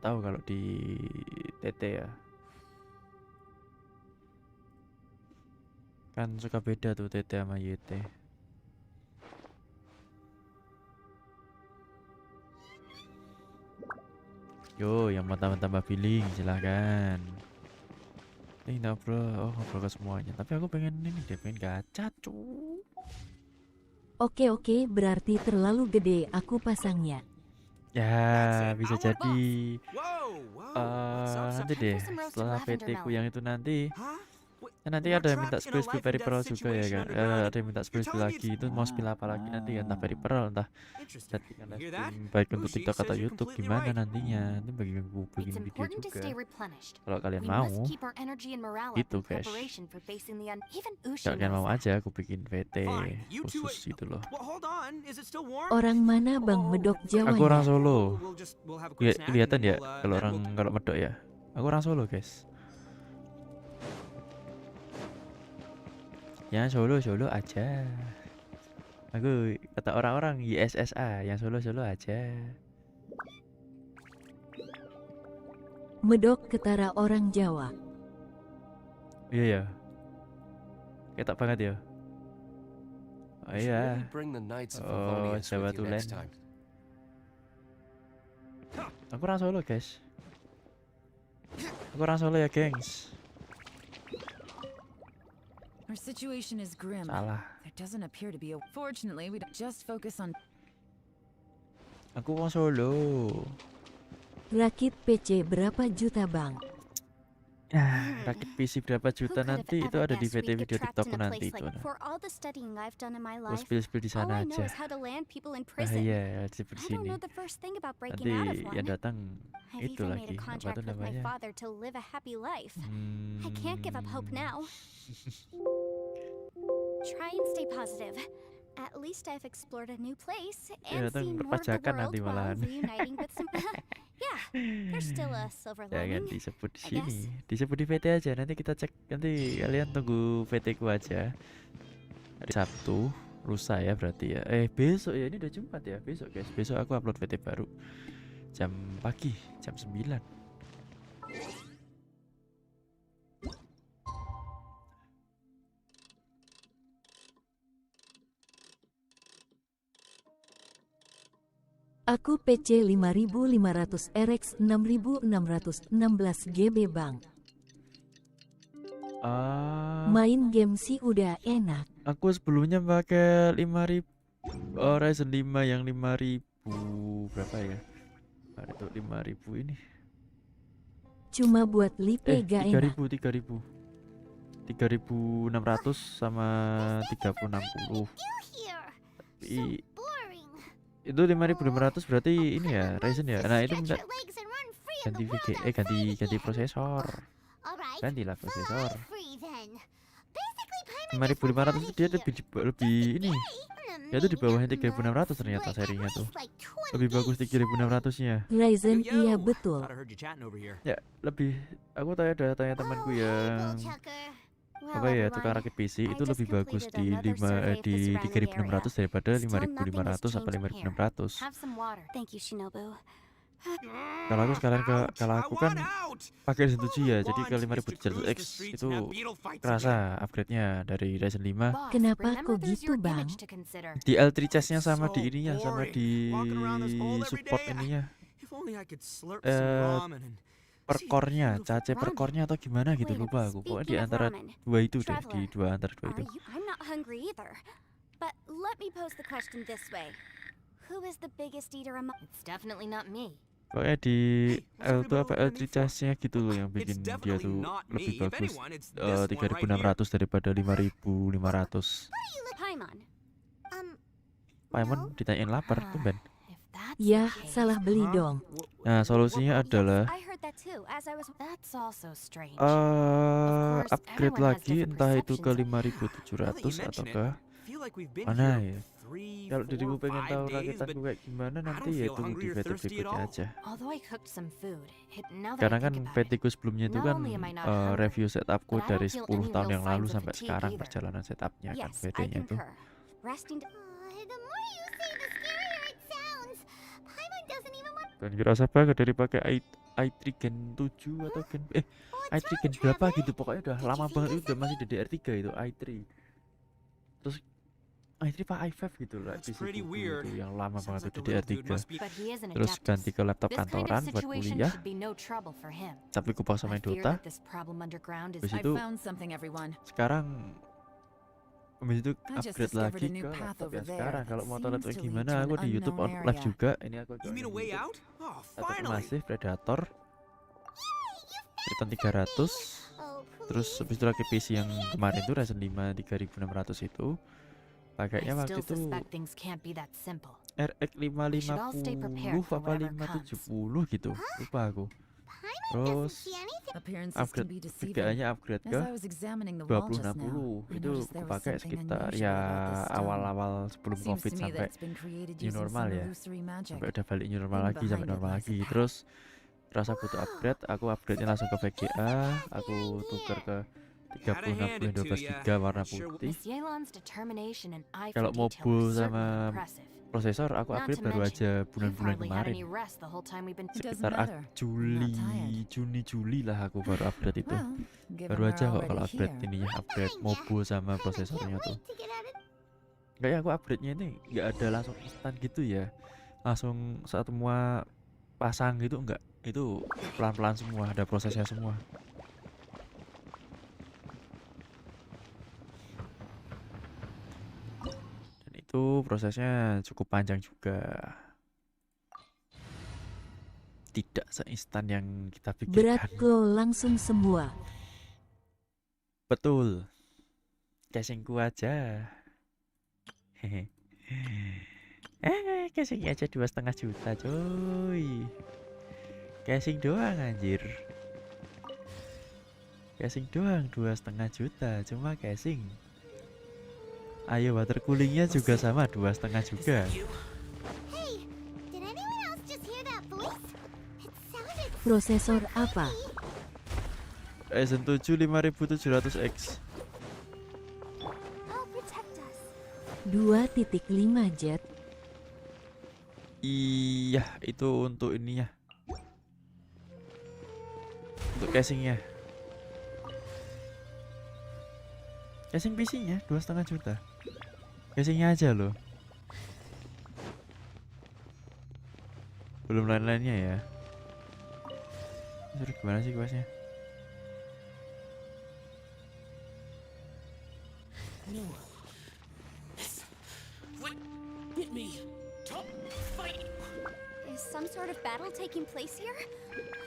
tahu kalau di TT ya. Kan suka beda tuh TT sama YT. Yo, yang mau tambah feeling silahkan. Ini ngobrol, ngobrol ke semuanya. Tapi aku pengen ini deh, pengen gacha cu. Oke, berarti terlalu gede aku pasangnya. Ya, bisa jadi. Nanti deh, setelah PT ku yang itu nanti. Kan nanti ada yang minta spill peripheral juga ya kan. Ada yang minta spill lagi. Itu mau spill apa lagi nanti ya, entah peripheral, entah settingan live stream baik untuk TikTok atau YouTube, gimana nantinya. Nanti bagi aku bikin video juga kalau kalian mau gitu guys. Kalau kalian mau aja aku bikin VT khusus gitu loh. Orang mana Bang Medok Jawanya? Aku orang Solo. Kelihatan ya kalau Medok ya. Aku orang Solo guys. Ya Solo aja. Aku kata orang-orang GAESSSS yang Solo aja. Medok ketara orang Jawa. Iya ya. Ketak banget ya. Oh iya. Oh, Jawa Tulen. Aku orang Solo guys. Aku orang Solo ya gengs. Our situation is grim. Salah. There doesn't appear to be a. Fortunately, we don't just focus on. Aku orang Solo. Rakit PC berapa juta Bang? Rakit PC berapa juta nanti itu ada di VT video TikTokku nanti itu. Aku spill di sana aja. Iya, seperti sini. Nanti yang datang itu lagi apa tuh namanya? Try and stay positive. At least I've explored a new place Ya, and seen more of the perpajakan world nanti while malahan. reuniting with some. Yeah, there's still a silver Jangan lining. disebut di I sini, guess. disebut di VT aja. Nanti kita cek, nanti kalian tunggu VT ku aja. Hari Sabtu, lusa ya berarti ya. Besok ya, ini udah Jumat ya. Besok guys, besok aku upload VT baru jam pagi, jam 9. Aku PC 5500 RX 6616 GB Bang. Main game sih udah enak. Aku sebelumnya pakai 5000 Ryzen 5 yang 5000 berapa ya? Itu 5000 ini. Cuma buat lipe gak enak. 3600 sama 3060. Tapi itu 5500 berarti ini ya Ryzen ya. Nah itu minta ganti ganti prosesor. Gantilah prosesor. 5500 itu dia lebih ini. Ya itu di bawahnya 3600 ternyata serinya tuh. Lebih bagus 3600 nya. Ryzen iya betul. Ya lebih, aku tanya temanku yang apa ya tukang rakit PC itu lebih bagus di 3600 daripada 5500 sampai 5600. Kalau aku sekarang kalau aku kan pakai Ryzen 7 ya, jadi ke 5700X itu kerasa upgrade-nya dari Ryzen 5. Kenapa kok gitu Bang? Di L3 chest-nya sama di ininya, sama di support ininya. Per core-nya, cace per core-nya atau gimana gitu lupa aku. Pokoknya di antara dua itu deh, di antara dua itu. I'm not hungry either. But let me pose the question this way. Who is the biggest eater among? It's definitely not me. Pokoknya di L2 apa L3 chest-nya gitu loh yang bikin dia tuh lebih bagus 3600 daripada 5500. Paimon ditanyain lapar tuh Ben. Ya, salah beli dong. Nah, solusinya adalah upgrade lagi entah itu ke 5700 atau ke mana ya. Kalau dirimu pengen tahu rakitanku kayak gimana nanti ya tunggu di VT berikutnya aja. Karena kan VT ku sebelumnya itu kan review setupku dari 10 tahun yang lalu sampai sekarang perjalanan setupnya kan VT-nya itu. Dan kira banget dari pakai i3 Gen 7 atau Gen i3 Gen berapa gitu, pokoknya udah lama banget, itu udah masih DDR3 itu i3. Terus i3 apa i5 gitu lah, PC pretty buku weird. itu yang lama Sounds banget like itu the little DDR3. dude must be. But he is an Terus ganti adeptus. ke laptop This kind of kantoran buat situation kuliah, should be no trouble for him. tapi ku paksa I main fear Dota. that this problem underground is Habis I itu found something, everyone. sekarang habis itu I just upgrade discovered lagi a new ke path laptop over yang there sekarang. that Kalau mau tahu seems laptop to lead gimana, to aku an di YouTube unknown live area. juga. Ini aku You mean a way YouTube. out? Oh, Laptop finally. masih Predator Triton 300. Oh, Terus habis itu lagi PC yang kemarin itu Ryzen 5 3600 itu. I Pakainya waktu still itu suspect things can't be that simple. RX should all stay 550 prepared for apa whatever 570 gitu. Lupa aku. Terus Appearances can upgrade be deceiving. VGA-nya upgrade As ke I was examining the wall just now, 2060 I itu noticed there was pakai something sekitar unusual ya about this stone. awal-awal sebelum Seems COVID to me that sampai it's been created new using normal some ya, illusory magic. sampai udah balik new normal And lagi, sampai behind it normal lies a lagi. path. Terus rasa butuh upgrade, aku upgrade-nya langsung ke VGA, aku tuker ke 3060 12 GB warna putih. Miss Yelan's determination and eye Kalau for detail mobile were certainly sama impressive. prosesor aku Not upgrade to baru mention, aja You've bulan-bulan hardly had kemarin, any rest the whole time we've been. It doesn't sekitar matter. I'm not tired. Juni Juli lah aku baru upgrade itu. Well, given Baru we're aja kok kalau already upgrade here, ini ya, upgrade mobile sama prosesornya tuh. Kayak aku upgrade-nya ini nggak ada langsung instan gitu ya, langsung saat semua pasang gitu enggak, itu pelan-pelan semua, ada prosesnya semua. Dan itu prosesnya cukup panjang juga, tidak seinstan yang kita Berat pikirkan. klo langsung semua. Betul, casingku aja. Hehe. Casingnya aja 2,5 juta coy. Casing doang anjir. Casing doang 2,5 juta, cuma casing. Ayo water coolingnya juga sama 2,5 juga. Hey, did anyone else just hear that voice? It sounded Prosesor apa? Ryzen 7 5700X. Oh, protect us. 2.5 jet. Iya, itu untuk ininya. Untuk casingnya. Casing PC-nya 2,5 juta. Casingnya aja loh. Belum lain-lainnya ya. Terus gimana sih kuasnya? No. This would get me. Top fight. Is some sort of battle taking place here?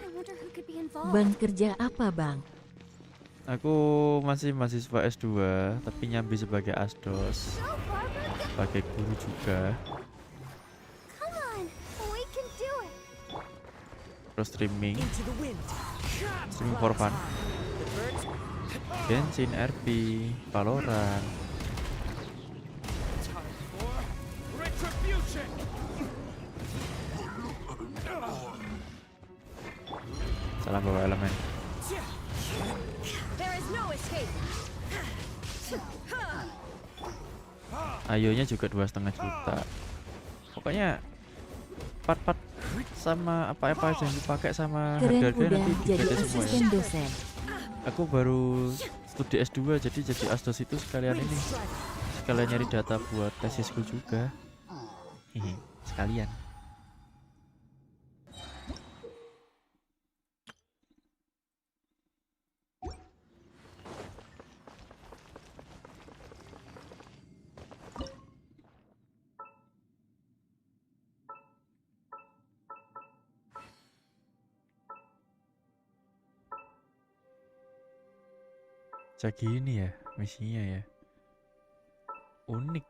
I wonder who could be involved. Bang kerja apa bang? Aku masih mahasiswa S2, tapi nyambi sebagai asdos, Go, Barbara, go. sebagai guru juga. Come on, we can do it. Terus streaming Into the wind. for fun. Genshin, RP, Valorant. Time for retribution. Salam bawa elemen. There is no escape. Ayonya juga 2,5 juta. Pokoknya part-part sama apa-apa yang dipakai sama Keren harga-harga udah nanti jadi dibaca semua ya. asisten dosen. Aku baru studi S2, jadi asdos itu sekalian ini, sekalian nyari data buat tesisku juga. Hehe, sekalian. Kayak gini ya misinya ya, unik.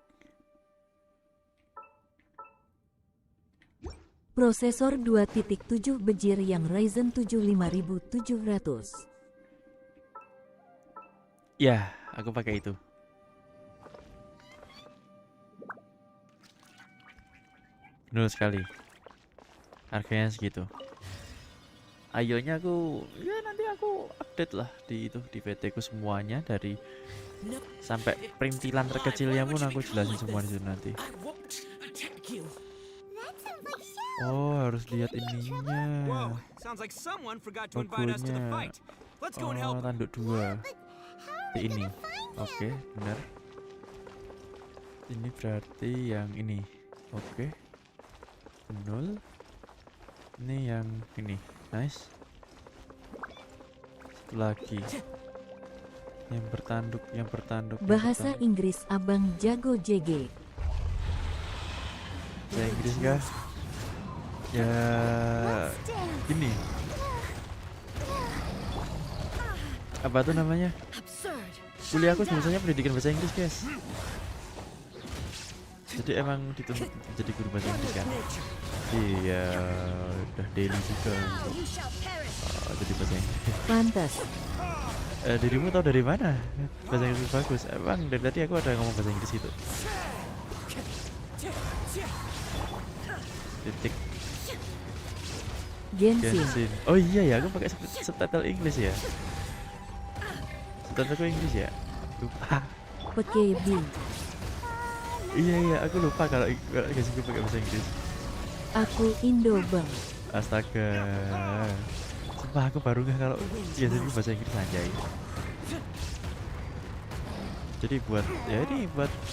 Prosesor 2.7 bejir yang Ryzen 7 5700. Ya, aku pakai itu. Benar sekali. Harganya segitu. Ayonya aku, ya nanti aku update lah di itu, di PT ku semuanya dari sampai perintilan terkecilnya pun aku jelasin semua di situ nanti. I won't attack you. That sounds like Oh, harus lihat Whoa, ininya. sounds like someone forgot to invite us to the Logonya. fight. Let's go and Oh, help. tanduk 2. Ini. Oke, benar. Ini berarti yang ini. Oke. Benul. Ini yang ini. Nice. Satu lagi. Yang bertanduk. Bahasa Inggris abang jago JG. Bahasa Inggris kah? Ya, ini. Apa tuh namanya? Kuliah aku sebenarnya pendidikan bahasa Inggris, guys. Jadi emang dituntut jadi guru bahasa Inggris kan? Iya, udah daily juga. Jadi bahasa Inggris. Pantas. Dirimu tahu dari mana? Bahasa Inggris bagus. Emang dari tadi aku ada ngomong bahasa Inggris itu. Titik Genshin. Oh iya ya, aku pakai subtitle Inggris ya. Subtitle aku Inggris ya. Lupa. PKB. Iya, aku lupa kalau Genshin gue pakai bahasa Inggris. Aku Indo bang. Astaga. Sumpah aku baru nggak kalau Genshin gue bahasa Inggris anjay. Jadi buat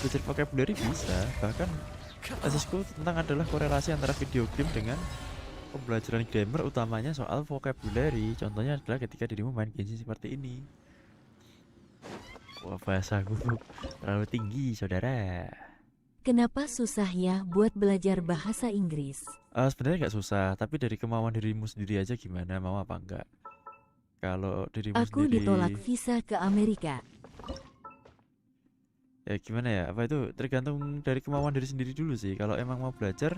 belajar vocabulary bisa. Bahkan tesisku tentang adalah korelasi antara video game dengan pembelajaran grammar, utamanya soal vocabulary. Contohnya adalah ketika dirimu main Genshin seperti ini. Wah, bahasaku terlalu tinggi, saudara. Kenapa susah ya buat belajar bahasa Inggris? Sebenarnya nggak susah, tapi dari kemauan dirimu sendiri aja gimana, mau apa enggak. Kalau dirimu Aku sendiri ditolak visa ke Amerika. ya gimana ya, apa itu tergantung dari kemauan diri sendiri dulu sih. Kalau emang mau belajar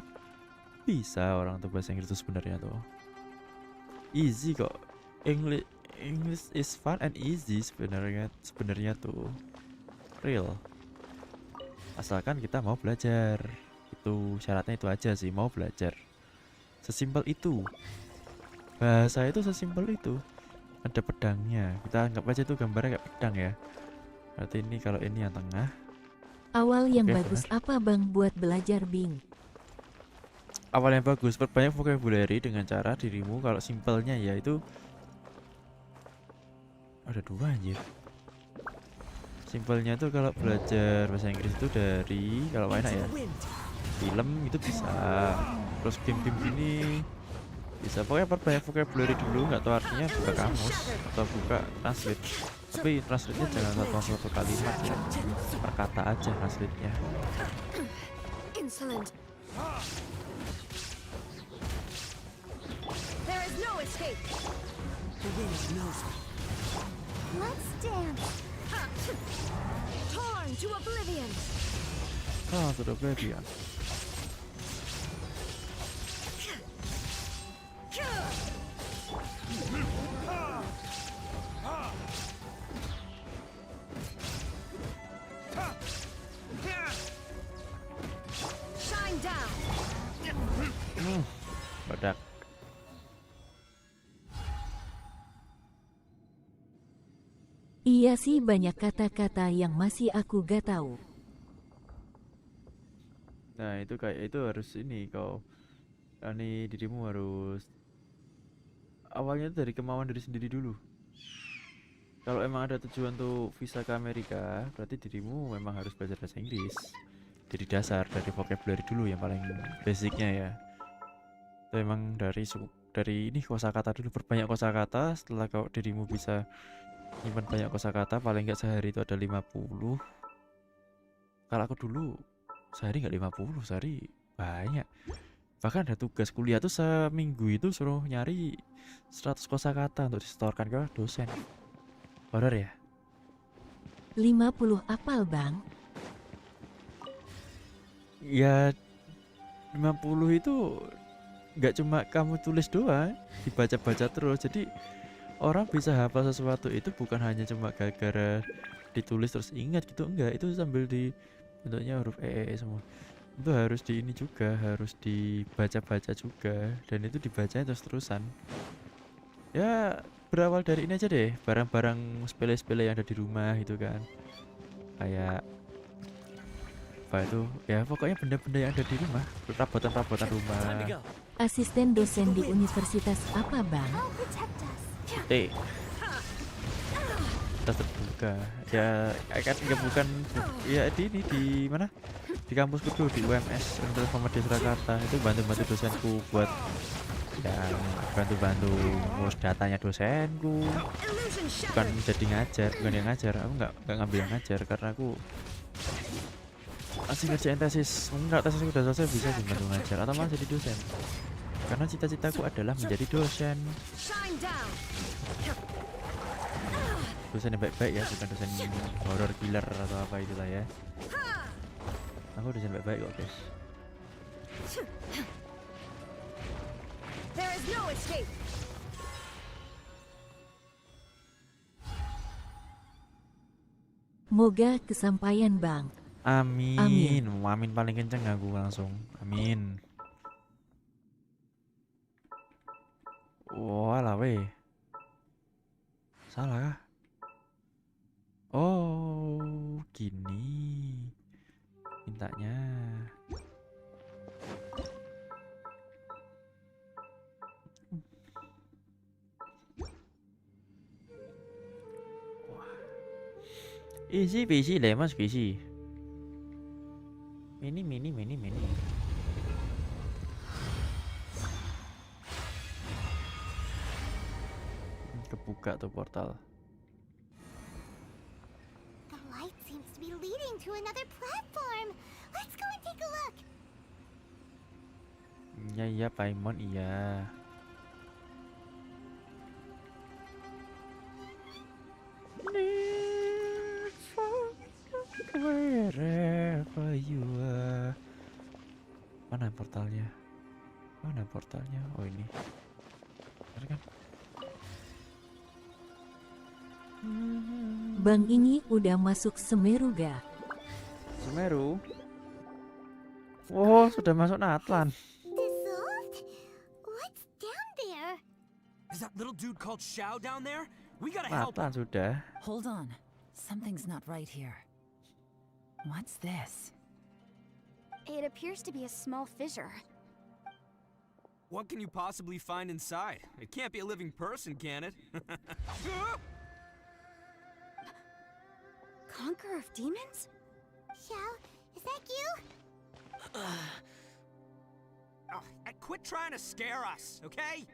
bisa orang tuh bahasa Inggris itu sebenarnya tuh easy kok. English is fun and easy sebenarnya tuh real, asalkan kita mau belajar. Itu syaratnya itu aja sih, mau belajar. Sesimpel itu. Bahasa itu sesimpel itu. Ada pedangnya, kita anggap aja itu gambarnya kayak pedang ya. Berarti ini kalau ini yang tengah. Awal yang Oke, bagus apa bang buat belajar Bing? Awal yang bagus, perbanyak vocabulary dengan cara dirimu. Kalau simpelnya ya itu ada 2 anjir. Simpelnya tuh kalau belajar bahasa Inggris itu dari, kalau enak ya, film itu bisa. Terus game-game ini bisa. Pokoknya perbanyak vocabulary dulu, nggak tahu artinya buka kamus atau buka translate. Tapi translate-nya jangan satu kalimat ya, per kata aja translate-nya. Insolent. There is no escape. The wind knows me. Let's dance. Torn to oblivion. Sudah baby ya. Shine down. Badak. Iya sih, banyak kata-kata yang masih aku gak tahu. Nah itu kayak itu harus ini kau. Ini dirimu harus awalnya itu dari kemauan diri sendiri dulu. Kalau emang ada tujuan tuh visa ke Amerika, berarti dirimu memang harus belajar bahasa Inggris dari dasar, dari vocabulary dulu yang paling basicnya ya. Itu emang dari ini kosakata dulu, perbanyak kosakata. Setelah kau dirimu bisa nyimpan banyak kosakata, paling nggak sehari itu ada 50. Kalau aku dulu sehari nggak 50, sehari banyak. Bahkan ada tugas kuliah tuh seminggu itu suruh nyari 100 kosakata untuk disetorkan ke dosen. Horor ya? 50 apal bang? Ya 50 itu nggak cuma kamu tulis doang, dibaca-baca terus. Jadi orang bisa hafal sesuatu itu bukan hanya cuma gara-gara ditulis terus ingat gitu, enggak. Itu sambil di bentuknya huruf semua. Itu harus di ini juga, harus dibaca-baca juga, dan itu dibacanya terus-terusan. Ya berawal dari ini aja deh, barang-barang sepele-sepele yang ada di rumah gitu kan. Kayak apa itu ya, pokoknya benda-benda yang ada di rumah, perabotan-perabotan rumah. Asisten dosen di universitas apa, Bang? I'll protect us. T kita terbuka ya, kan nggak bukan ya di mana, di kampusku dulu di UMS Universitas Muhammadiyah Surakarta. Itu bantu-bantu dosenku buat yang bantu-bantu ngurus datanya dosenku, bukan jadi ngajar, bukan yang ngajar. Aku nggak ngambil yang ngajar karena aku masih ngerjain tesis. Enggak, tesisku udah selesai, bisa sih bantu ngajar atau malah jadi dosen, karena cita-citaku adalah menjadi dosen. Dosen yang baik-baik ya, bukan dosen horror killer atau apa itulah ya. Aku dosen baik-baik kok, guys. There is no escape. Moga kesampaian, Bang. Amin. Amin. Amin paling kenceng aku langsung. Amin. Walah weh. Salah kah? Oh, gini mintanya. Easy peasy lemon squishy. Mini. Kebuka tuh portal. The light seems to be leading to another platform. Let's go and take a look. Iya Paimon iya. Wherever you are. Mana portalnya? Oh ini. Benar kan? Bang ini udah masuk Semeru ga? Semeru. Oh, sudah masuk Natlan. Dissolved? What's down there? Is that little dude called Shao down there? We gotta help him. Natlan sudah. Hold on. Something's not right here. What's this? It appears to be a small fissure. What can you possibly find inside? It can't be a living person, can it? Conqueror of demons? Xiao, is that you? Oh, quit trying to scare us, okay?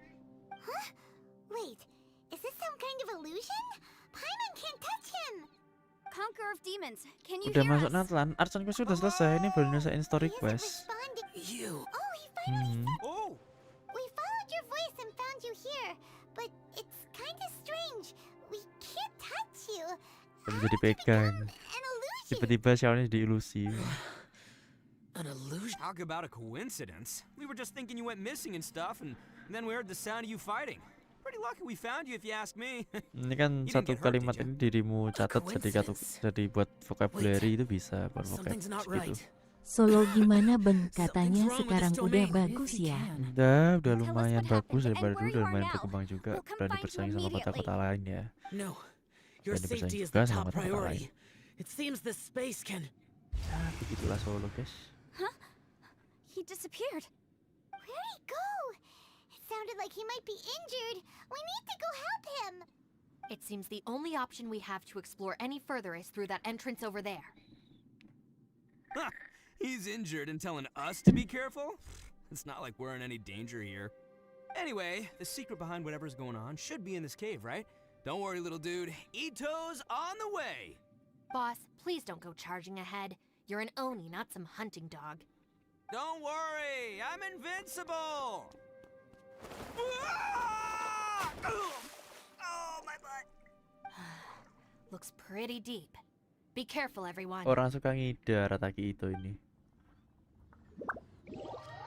Huh? Wait, is this some kind of illusion? Paimon can't touch him! Conqueror of demons, can you Udah hear masuk us? Natlan. Arsan quest sudah selesai. Ini baru nyelesain story He isn't quest. responding. You. Oh, he finally Oh! We followed your voice and found you here, but it's kind of strange. We can't touch you. Bisa How did you dipegang. become an illusion? Tiba-tiba Xiaonya jadi ilusi. An illusion? Talk about a coincidence. We were just thinking you went missing and stuff, and then we heard the sound of you fighting. Pretty lucky we found you if you ask me. Ini kan You didn't satu get hurt, kalimat did you? ini dirimu catat jadi buat vocabulary itu bisa buat Something's not vocab right. gitu. Solo gimana, Bang? Katanya Something's wrong with sekarang this udah domain. bagus If we ya. can. Udah Tell us lumayan what bagus happened daripada and dulu, where udah you are lumayan now. berkembang juga. We'll come Berani find you bersaing sama kota-kota lain ya. No, your Berani bersaing safety is juga the sama top kota-kota lain. priority. It seems this space can. Ya, begitulah Solo guys. He disappeared. Where'd he go? It sounded like he might be injured. We need to go help him. It seems the only option we have to explore any further is through that entrance over there. Huh. He's injured and telling us to be careful? It's not like we're in any danger here. Anyway, the secret behind whatever's going on should be in this cave, right? Don't worry, little dude. Ito's on the way. Boss, please don't go charging ahead. You're an Oni, not some hunting dog. Don't worry, I'm invincible. Oh, my butt. Looks pretty deep. Be careful, everyone. Orang suka ngidar Ataki itu ini.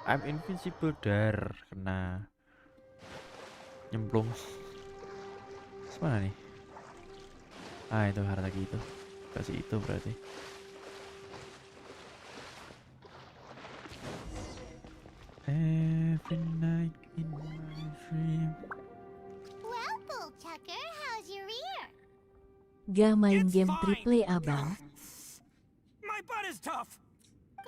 I'm invincible, dar kena nyemplung. Mana nih? Ah, itu Ataki itu. Kasih itu berarti. Every night in my dream. Well, Bullchucker, how's your ear? Gak main It's game fine. triple A, Bang. My butt is tough.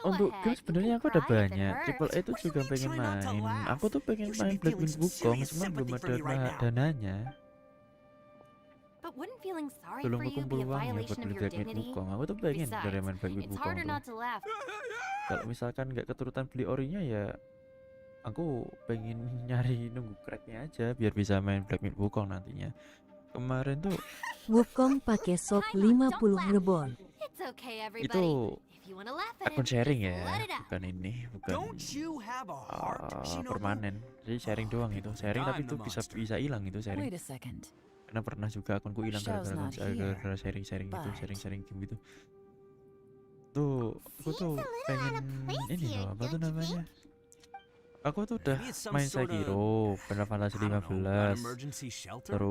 Untuk ahead, game you sebenarnya can aku ada cry if it banyak. hurts. Triple A itu What do you juga mean pengen try not to main. laugh? Aku tuh pengen You should main be feeling Blackwing some Wukong, serious cuman belum sympathy ada from me right now. dananya. But wouldn't feeling sorry Belum for you kekumpul be a uangnya buat violation of beli your Blackwing dignity? Wukong. Aku tuh pengen dari Besides, main Blackwing it's Wukong harder tuh. not to laugh. Kalau misalkan nggak keturutan beli orinya ya aku pengen nyari nunggu cracknya aja biar bisa main Blackwing Wukong nantinya. Kemarin tuh Wukong pakai sop 50 rebon. It's okay, everybody. itu If you wanna laugh at akun him, sharing just ya, let it out. bukan ini, bukan Don't you have a heart, Shinobu? permanen. Jadi sharing doang itu, sharing tapi itu bisa hilang itu sharing. Wait a second. Karena pernah juga akunku hilang Shell's not here, sharing gitu, but- sharing game gitu. Tuh, aku tuh Seems a little pengen out of place ini here, loh, apa tuh don't you namanya? Aku tuh udah Maybe it's some main sorta, Sekiro, Final Fantasy I don't know, an 15, emergency shelter? There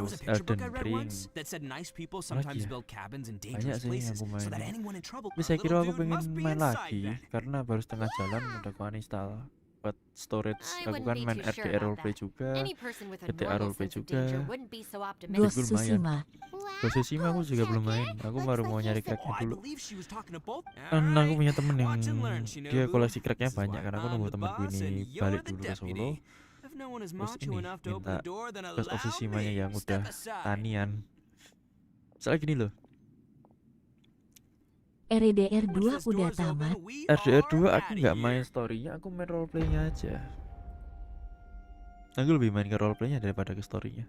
was terus a picture book I Elden read Ring. once that said nice people Apalagi sometimes ya? build cabins in Banyak dangerous sih yang places aku so that mainin. anyone in trouble, Tapi a Sekiro little aku dude pengen must be main inside lagi then. karena baru setengah jalan udah aku uninstall. Buat storage, I aku wouldn't kan be main too sure RDR about roleplay that. juga. Any person with a GTA normal roleplay sense of juga. danger wouldn't be so Ghost optimistic. Itu lumayan. Tsushima. Ghost Tsushima aku juga belum main. Aku baru mau nyari Oh, cracknya I dulu. believe she was talking to both. Aku Alright, punya temen yang watch and learn, dia Shinobu. koleksi cracknya This is banyak why karena aku I'm nunggu the temanku boss ini and you're balik the dulu ke Solo. deputy. If no one is Terus macho ini enough to open minta the door, then Ghost of allow Tsushima-nya me. yang Step udah aside. tanian. Soalnya gini loh, RDR Once 2 this udah door's tamat. open, we RDR 2 are aku outta nggak here. main story-nya, aku main roleplaynya aja. Aku lebih main ke roleplaynya daripada ke story-nya.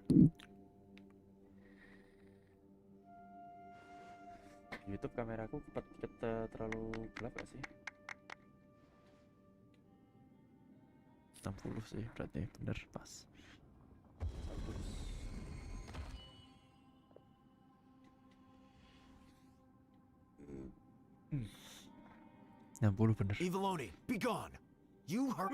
YouTube kameraku terlalu gelap gak sih? 60 sih berarti bener pas. Bagus. Hmm. 60 bener. Evilone, be gone. You hurt.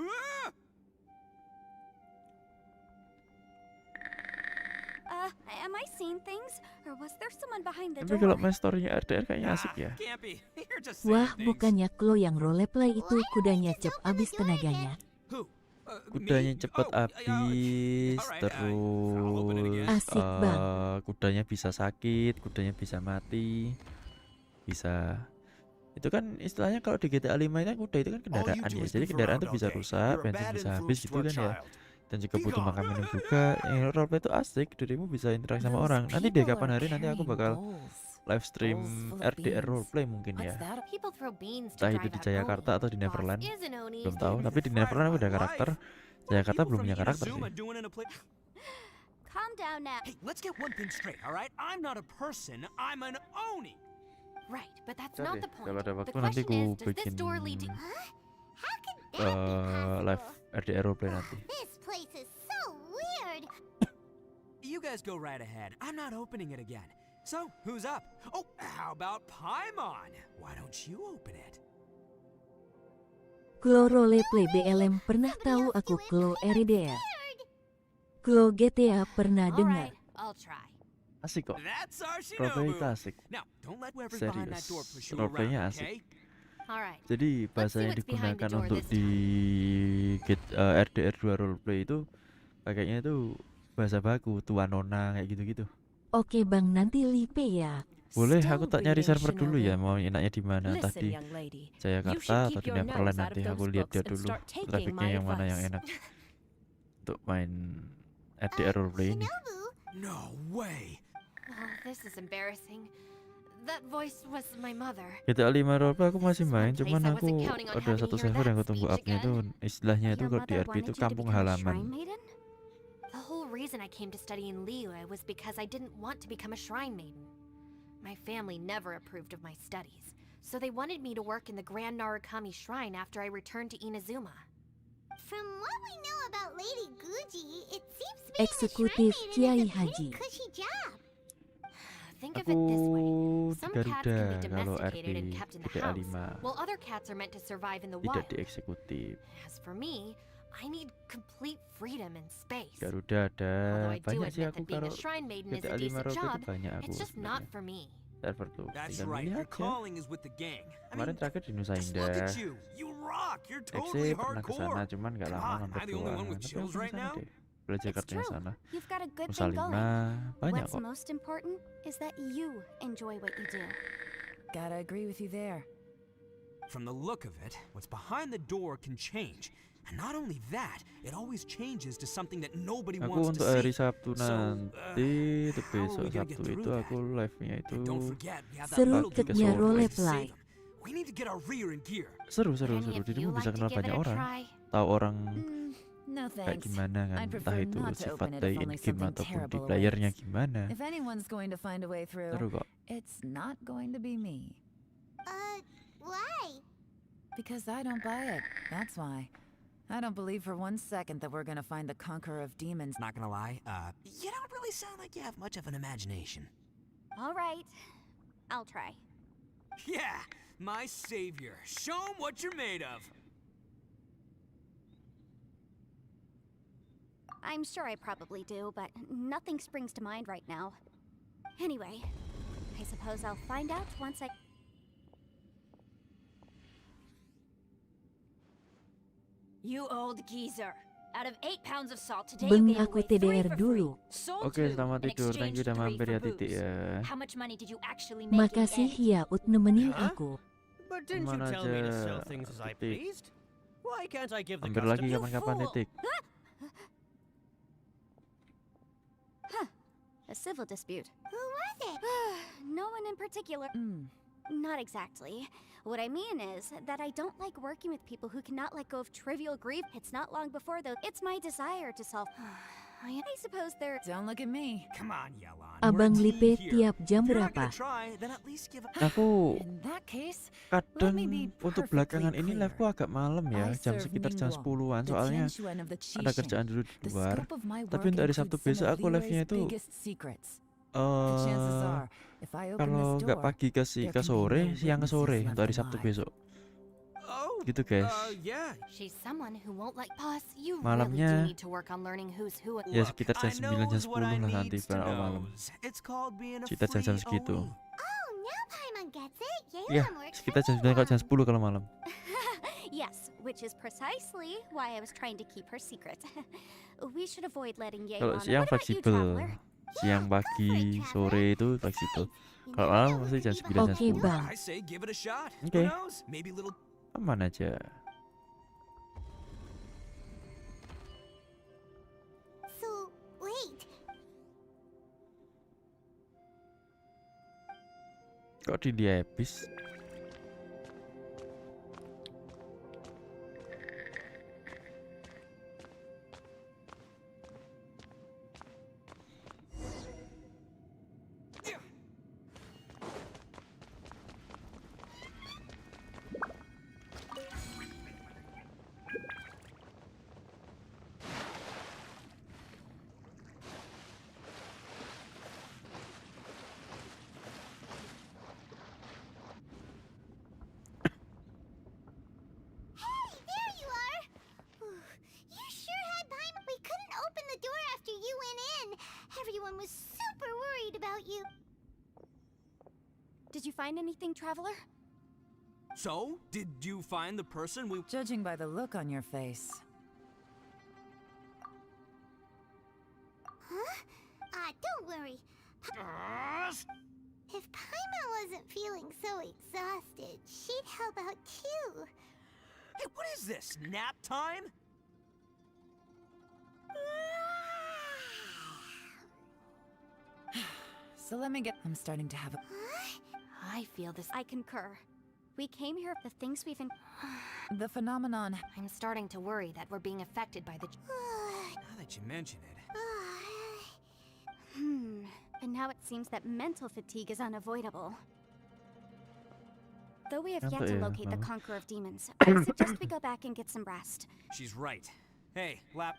Am I seeing things? Or was there someone behind the Tapi kalau door? main story-nya RDR kayaknya asik ya. Can't be. You're just saying Wah, things. bukannya Chloe yang roleplay itu kudanya cep abis tenaganya. Who? Kudanya Me? cepet Oh, habis, alright, terus I'll open it again. Asik, Bang. kudanya bisa sakit, kudanya bisa mati, bisa. Itu kan istilahnya kalau di GTA 5 itu kan kuda itu kan kendaraan ya. Jadi kendaraan tuh bisa rusak, bensin bisa habis gitu kan ya. Dan juga butuh makan minum juga. Yang roleplay itu asik, dirimu bisa interaksi sama orang. Nanti deh kapan hari nanti aku bakal live stream RDR roleplay mungkin ya. People throw beans to Entah itu drive di out Jayakarta Oni. atau di Boss Neverland. is an Oni. Belum tahu, tapi di Neverland aku udah karakter. Jayakarta belum punya karakter sih. Calm down now. Hey, let's get one thing straight, all right? I'm not a person, I'm an Oni. Right, but that's Ntar not deh, the point. kalau ada The waktu nanti question is, ku does this bikin door lead to... How could that be live possible? RDR roleplay nanti. This place is so weird. You guys go right ahead. I'm not opening it again. So, who's up? Oh, how about Paimon? Why don't you open it? Chloe roleplay BLM pernah tahu aku Chloe RDR. Chloe GTA pernah dengar. Alright, I'll try. Asik kok. That's our Roleplay itu Shinobu. asik. Now, don't let whoever's behind that door Serius. push you Roleplaynya around, asik. okay? Alright. Jadi bahasa see yang what's behind the digunakan door untuk this di RDR 2 roleplay itu pakainya itu bahasa baku, tua nona kayak gitu-gitu. Oke bang, nanti lipe ya. Boleh, aku tak nyari server dulu ya, mau enaknya di mana, entah Listen, di young lady. Jayakarta atau di Neverland nanti aku lihat dia dulu grafiknya yang mana yang enak untuk main RDR roleplay ini. Shinobu? No way. Oh, this is embarrassing. That voice was my mother. GTA 5 roleplay aku masih main, Someplace cuman I aku wasn't counting on ada having satu to hear server yang that aku tunggu speech upnya itu istilahnya itu Your kalau di mother RP itu wanted you to kampung become a halaman. shrine maiden? The whole reason I came to study in Liyue was because I didn't want to become a shrine maiden. My family never approved of my studies, so they wanted me to work in the Grand Narukami Shrine after I returned to Inazuma. From what we know about Lady Guji, it seems Eksekutif Kiai being a shrine maiden is a Haji. pretty cushy job. Think of it this way. Aku Some di cats Garuda can be kalau RP domesticated and kept in the GTA house, 5 while other cats are meant to survive in the tidak wild. dieksekutif. As for me, I need complete freedom and space. Garuda ada Although I do banyak sih admit aku that being kalau a shrine maiden is GTA a 5 decent roleplay job, itu banyak aku it's just not sebenarnya for me. server tuh That's tinggal right. milih Your aja. calling is with the gang. I Kemarin mean, terakhir di Nusa just look Indah. at you. You rock. You're Exe totally pernah ke sana hardcore. cuman nggak lama God, mampir am I the only doang. one with Tapi chills aku right kesana now? deh. Belajar It's kartunya true. sana. You've got a good Nusa thing going. 5 banyak What's kok. most important is that you enjoy what you do. Gotta agree with you there. From the look of it, what's behind the door can change. And not only that, it always changes to something that nobody Aku wants to untuk hari see. Sabtu So, nanti itu how are besok we gonna get Sabtu through itu that? aku live-nya itu And don't forget, we have that Seru little ketika ketnya sore. roleplay. We need to get our rear in gear. seru Any of dirimu you bisa like to kenal give banyak it a orang, try? tahu orang No kayak thanks. gimana kan, I'd entah prefer itu not to sifat open it dari if only in-game something ataupun di terrible playernya awaits. gimana. If anyone's going to find a way through, Seru kok. it's not going to be me. Why? Because I don't buy it. That's why. I don't believe for 1 second that we're gonna find the conqueror of demons. Not gonna lie, you don't really sound like you have much of an imagination. All right. I'll try. Yeah, my savior. Show 'em what you're made of. I'm sure I probably do, but nothing springs to mind right now. Anyway, I suppose I'll find out once I... You old geezer. Out of 8 pounds of salt today, Beng, you gave aku away 3 TDR for dulu. free. Sold Oke, 2 selamat in tidur. Thank you exchange udah 3 mampir for ya Titik booze. ya. How much money did you actually make in the Makasih end? ya Ut nemenin Huh? aku. But didn't you Kemana tell me to aja, sell things as I Titik? pleased? Why can't I give the Hampir lagi customer... kapan-kapan fool. Titik. A civil dispute. Who was it? No one in particular. Not exactly. What I mean is that I don't like working with people who cannot let go of trivial grief. It's not long before, though. It's my desire to solve... I suppose there... Don't look at me. Come on, Yelon. Abang We're a Lipe team here. tiap jam If you're not berapa? gonna try, then at least give a... Aku In that case, kadang me be untuk perfectly belakangan ini clear. live-ku agak malam ya, I jam serve sekitar jam Ningguang, 10-an the soalnya Tianquan of the ada Qixing. kerjaan dulu di The luar. scope of my Tapi work untuk hari includes Sabtu some besok of aku live-nya Liyue's itu biggest secrets. The chances are, if I open kalau this nggak door, pagi ke there ke can be sore, no siang ke sore witnesses untuk hari left Sabtu alive. besok. Oh, Gitu guys. yeah. She's someone who won't like boss. You Malamnya- really do need to work on learning who's who. Ya Look, sekitar jam I 9 jam knows what 10 I lah nanti needs to pada malam. knows. It's called being a Sekitar jam-jam free segitu. OE. Oh, now Paimon gets it. Ya, sekitar jam 9 kalau jam 10 kalau malam. Yes, which is precisely why I was trying to keep her secret. We should avoid letting Ye Kalau on. siang What about you, fleksibel, Traveler? siang pagi sore itu fleksibel. Kalau malam pasti jam 9 jam Oke 10. bang. I say give it a shot. Okay. Who knows? Maybe little... Aman aja. So, wait. Kok di dia habis? There you are! You sure had Paimon. We couldn't open the door after you went in. Everyone was super worried about you. Did you find anything, Traveler? So, did you find the person we... Judging by the look on your face, Huh? Don't worry. If Paimon wasn't feeling so exhausted, she'd help out too. Hey, what is this? Nap time? so let me get. I'm starting to have a. I feel this. I concur. We came here, the things we've been... The phenomenon. I'm starting to worry that we're being affected by the. Now that you mention it. And now it seems that mental fatigue is unavoidable. Though we have yet Ngantuk to ya, locate the Mama? Conqueror of Demons, I suggest we go back and get some rest. She's right. Hey, Lap.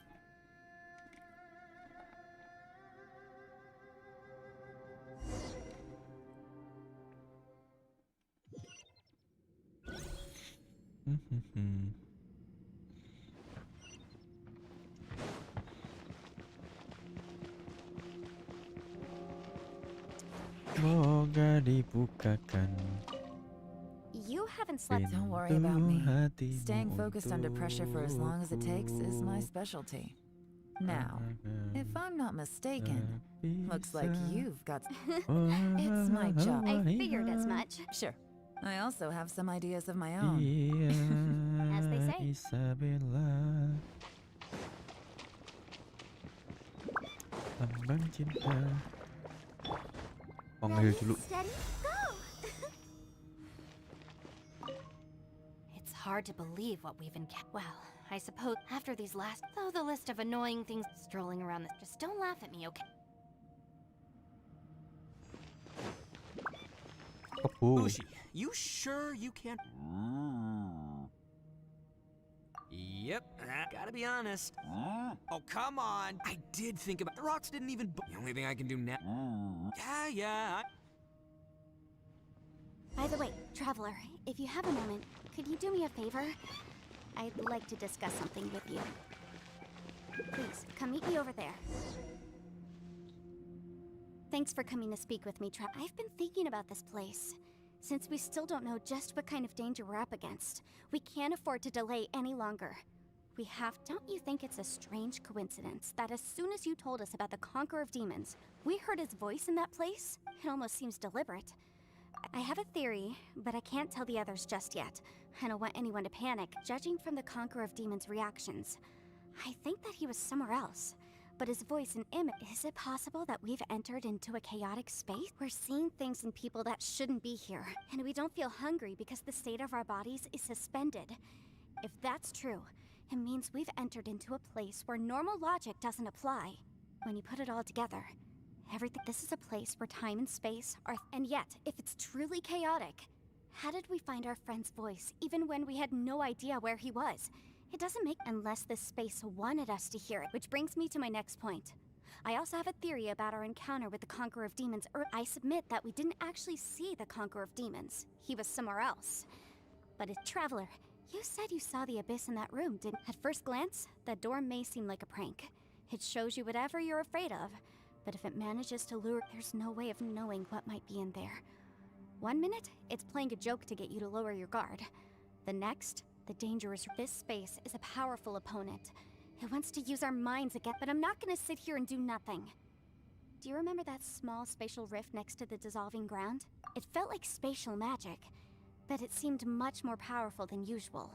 Moga dibukakan You haven't slept. Don't worry about me. pintu hatimu Staying focused under pressure for as long as it takes is my untukku. specialty. Now, if I'm not mistaken, looks like you've got. It's my job. I figured as much. Sure. I also have some ideas of my own. Iya, As they say. Isabella. Lambang cinta. Mau ngehil dulu. Steady, go! It's hard to believe what we've encountered. Well, I suppose after these last, though the list of annoying things strolling around this, just don't laugh at me, okay? KEPO. Bushi, you sure you can't? Yep, gotta be honest. Oh, come on. I did think about the rocks didn't even. The only thing I can do now. Yeah. By the way, Traveler, if you have a moment, could you do me a favor? I'd like to discuss something with you. Please, come meet me over there. Thanks for coming to speak with me, I've been thinking about this place. Since we still don't know just what kind of danger we're up against, we can't afford to delay any longer. We have. Don't you think it's a strange coincidence that as soon as you told us about the Conqueror of Demons, we heard his voice in that place? It almost seems deliberate. I have a theory, but I can't tell the others just yet. I don't want anyone to panic. Judging from the Conqueror of Demons' reactions, I think that he was somewhere else. But his voice and image, is it possible that we've entered into a chaotic space? We're seeing things in people that shouldn't be here, and we don't feel hungry because the state of our bodies is suspended. If that's true, it means we've entered into a place where normal logic doesn't apply. When you put it all together, this is a place where time and space are, and yet, if it's truly chaotic, how did we find our friend's voice even when we had no idea where he was? It doesn't make unless this space wanted us to hear it, which brings me to my next point. I also have a theory about our encounter with the Conqueror of Demons. I submit that we didn't actually see the Conqueror of Demons. He was somewhere else. But Traveler, you said you saw the abyss in that room, didn't? At first glance, that door may seem like a prank. It shows you whatever you're afraid of. But if it manages to lure, there's no way of knowing what might be in there. 1 minute, it's playing a joke to get you to lower your guard. The next, the danger is this space is a powerful opponent. It wants to use our minds again, but I'm not gonna sit here and do nothing. Do you remember that small spatial rift next to the dissolving ground? It felt like spatial magic, but it seemed much more powerful than usual.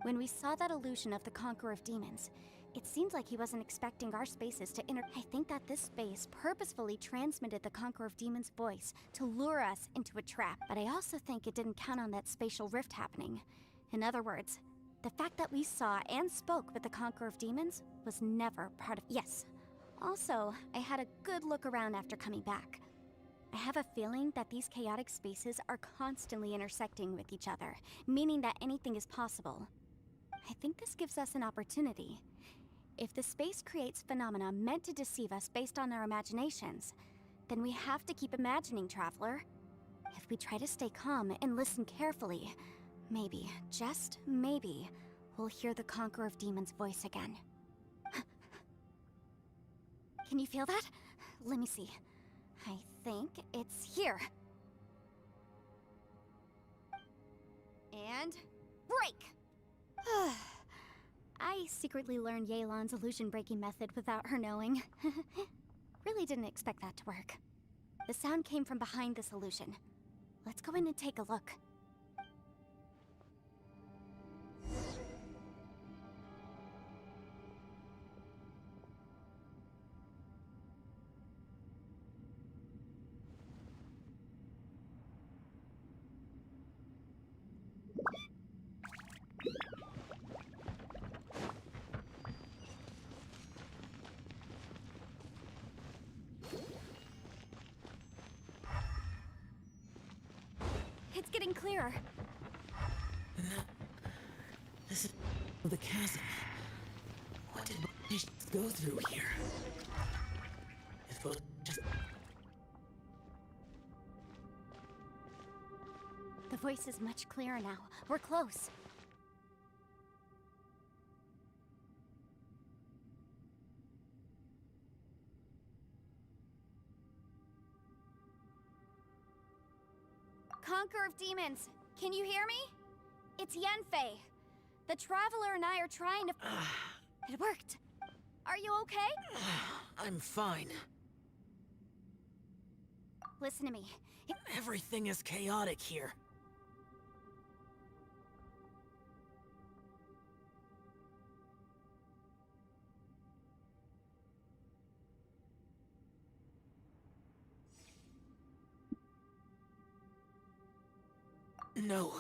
When we saw that illusion of the Conqueror of Demons, it seemed like he wasn't expecting our spaces to I think that this space purposefully transmitted the Conqueror of Demons' voice to lure us into a trap, but I also think it didn't count on that spatial rift happening. In other words, the fact that we saw and spoke with the Conqueror of Demons was never part of. Yes. Also, I had a good look around after coming back. I have a feeling that these chaotic spaces are constantly intersecting with each other, meaning that anything is possible. I think this gives us an opportunity. If the space creates phenomena meant to deceive us based on our imaginations, then we have to keep imagining, Traveler. If we try to stay calm and listen carefully, maybe, just maybe, we'll hear the Conqueror of Demons' voice again. Can you feel that? Let me see. I think it's here. And break! I secretly learned Yelan's illusion-breaking method without her knowing. Really didn't expect that to work. The sound came from behind this illusion. Let's go in and take a look. It's getting clearer. This is the chasm. What did we go through here? It was just... The voice is much clearer now. We're close. Conqueror of Demons, can you hear me? It's Yanfei. The Traveler and I are trying to... It worked. Are you okay? I'm fine. Listen to me. Everything is chaotic here. No.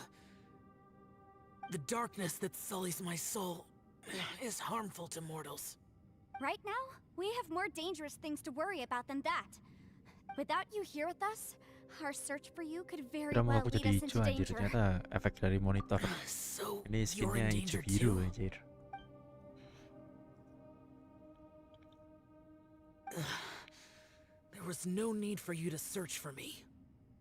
The darkness that sullies my soul is harmful to mortals. Right now, we have more dangerous things to worry about than that. Without you here with us, our search for you could very Udah mau well aku lead jadi us hijau into anjir, danger. ternyata efek dari monitor. So, Ini you're skinnya in hijau danger biru too? anjir. There was no need for you to search for me.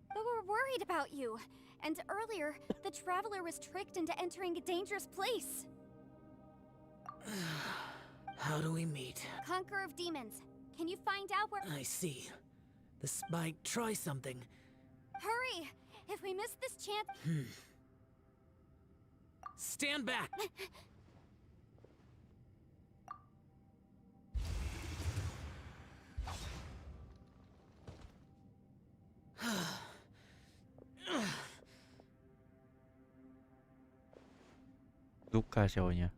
But we're worried about you. And earlier, the traveler was tricked into entering a dangerous place. How do we meet? Conqueror of Demons. Can you find out where— I see. The spike, try something. Hurry! If we miss this chance— Stand back! Luka show-nya.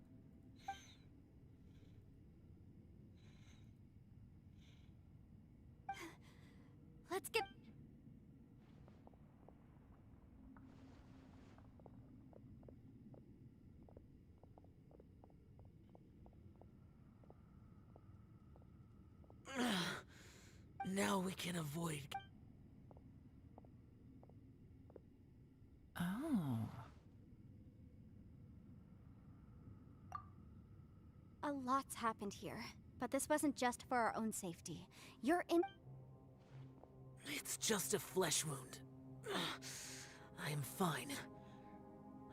Let's get— Now we can avoid... Oh. A lot's happened here. But this wasn't just for our own safety. You're in— It's just a flesh wound. I am fine.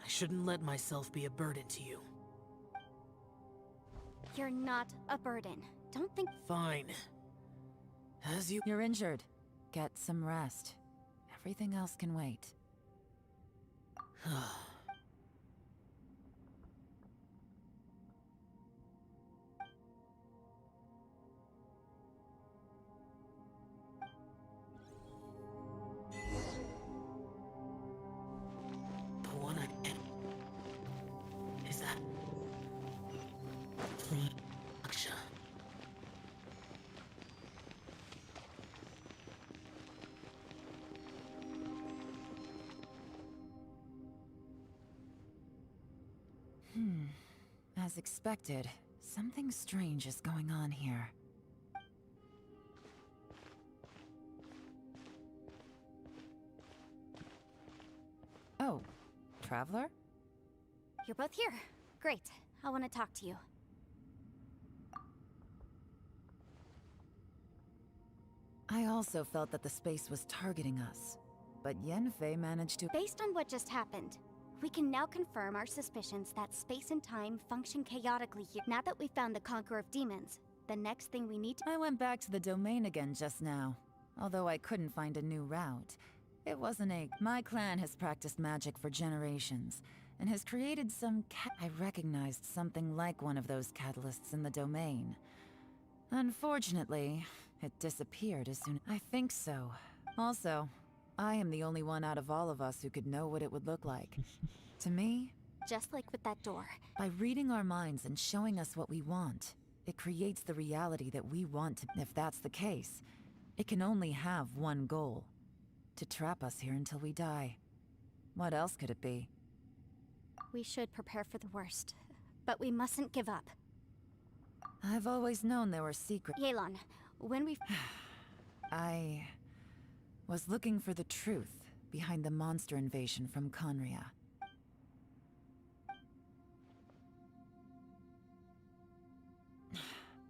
I shouldn't let myself be a burden to you. You're not a burden. Don't think— Fine. As you... You're injured. Get some rest. Everything else can wait. The one I get... Is that... Aksha. As expected, something strange is going on here. Oh, Traveler? You're both here. Great. I want to talk to you. I also felt that the space was targeting us, but Yenfei managed to— Based on what just happened, we can now confirm our suspicions that space and time function chaotically here. Now that we've found the Conqueror of Demons, the next thing we need to— I went back to the domain again just now, although I couldn't find a new route. It wasn't a— My clan has practiced magic for generations, and has created some I recognized something like one of those catalysts in the domain. Unfortunately, it disappeared as soon— I think so. Also, I am the only one out of all of us who could know what it would look like. To me, Just like with that door. by reading our minds and showing us what we want, it creates the reality that we want to— If that's the case, it can only have one goal. To trap us here until we die. What else could it be? We should prepare for the worst. But we mustn't give up. I've always known there were secrets. Yelan, when we— I was looking for the truth behind the monster invasion from Conria.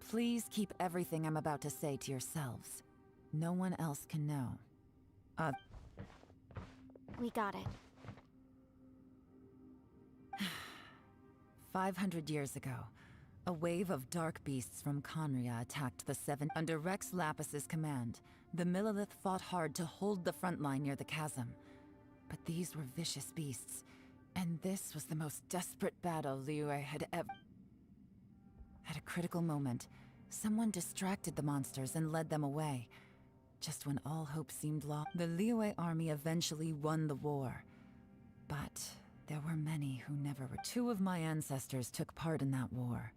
Please keep everything I'm about to say to yourselves. No one else can know. We got it. 500 years ago, a wave of dark beasts from Conria attacked the Seven. Under Rex Lapis's command, the Millelith fought hard to hold the front line near the chasm. But these were vicious beasts, and this was the most desperate battle Liyue had ever... At a critical moment, someone distracted the monsters and led them away. just when all hope seemed lost. The Liyue army eventually won the war. But there were many who never were. 2 of my ancestors took part in that war,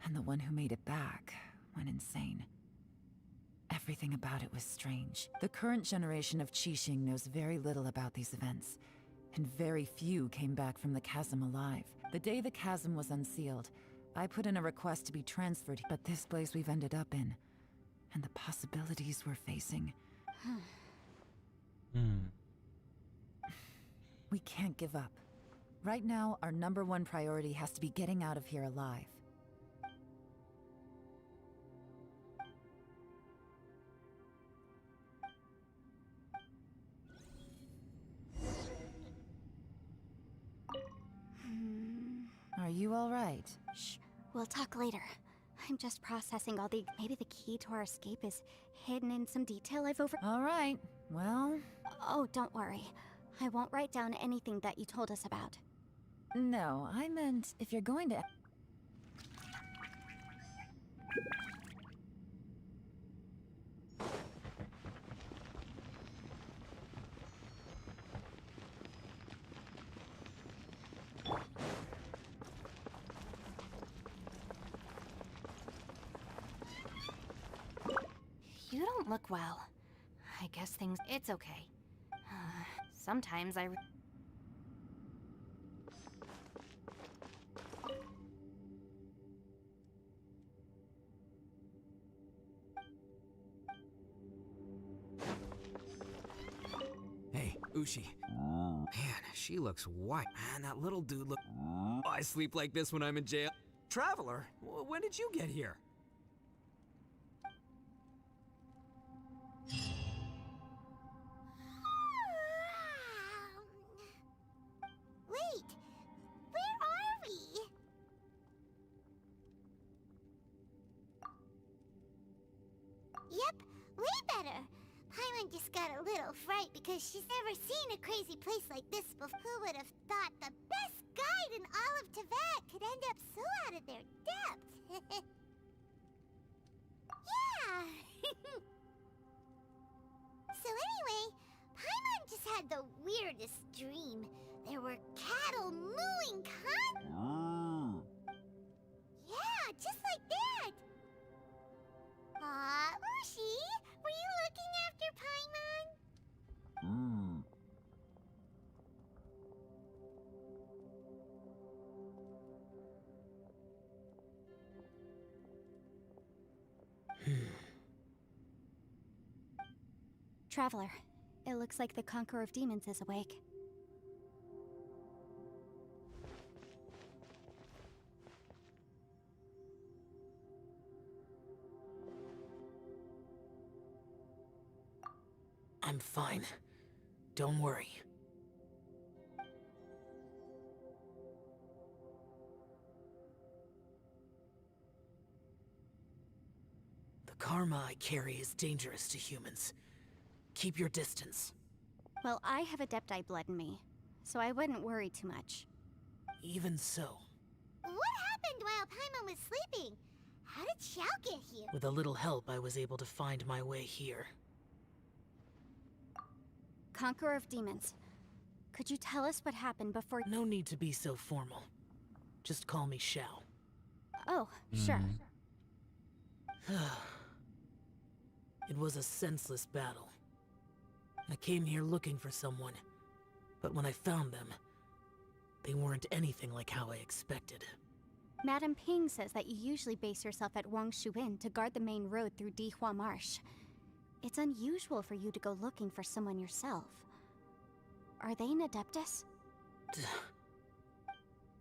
and the one who made it back went insane. Everything about it was strange. The current generation of Qixing knows very little about these events, and very few came back from the chasm alive. The day the chasm was unsealed, I put in a request to be transferred, but this place we've ended up in, and the possibilities we're facing. We can't give up. Right now, our #1 priority has to be getting out of here alive. Are you all right? Shh, we'll talk later. I'm just processing all the... Maybe the key to our escape is hidden in some detail I've over... All right, well... Oh, don't worry. I won't write down anything that you told us about. No, I meant if you're going to... You don't look well. I guess things... It's okay. Sometimes I... Hey, Ushi. Man, she looks white. Man, that little dude look... I sleep like this when I'm in jail. Traveler, when did you get here? Wait, where are we? Yep, way better. Paimon just got a little fright because she's never seen a crazy place like this before. Who would have thought the best guide in all of Tibet could end up so out of their depth? Yeah! So anyway, Paimon just had the weirdest dream. There were cattle mooing Yeah, just like that! Aw, Ushi, were you looking after Paimon? Traveler, it looks like the Conqueror of Demons is awake. I'm fine. Don't worry. The karma I carry is dangerous to humans. Keep your distance. Well, I have Adepti blood in me, so I wouldn't worry too much. Even so, What happened while Paimon was sleeping? How did Xiao get here? with a little help, I was able to find my way here. Conqueror of Demons, could you tell us what happened before... No need to be so formal. Just call me Xiao. Oh, sure. It was a senseless battle. I came here looking for someone, but when I found them, they weren't anything like how I expected. Madame Ping says that you usually base yourself at Wangshu Inn to guard the main road through Dihua Marsh. It's unusual for you to go looking for someone yourself. Are they an Adeptus?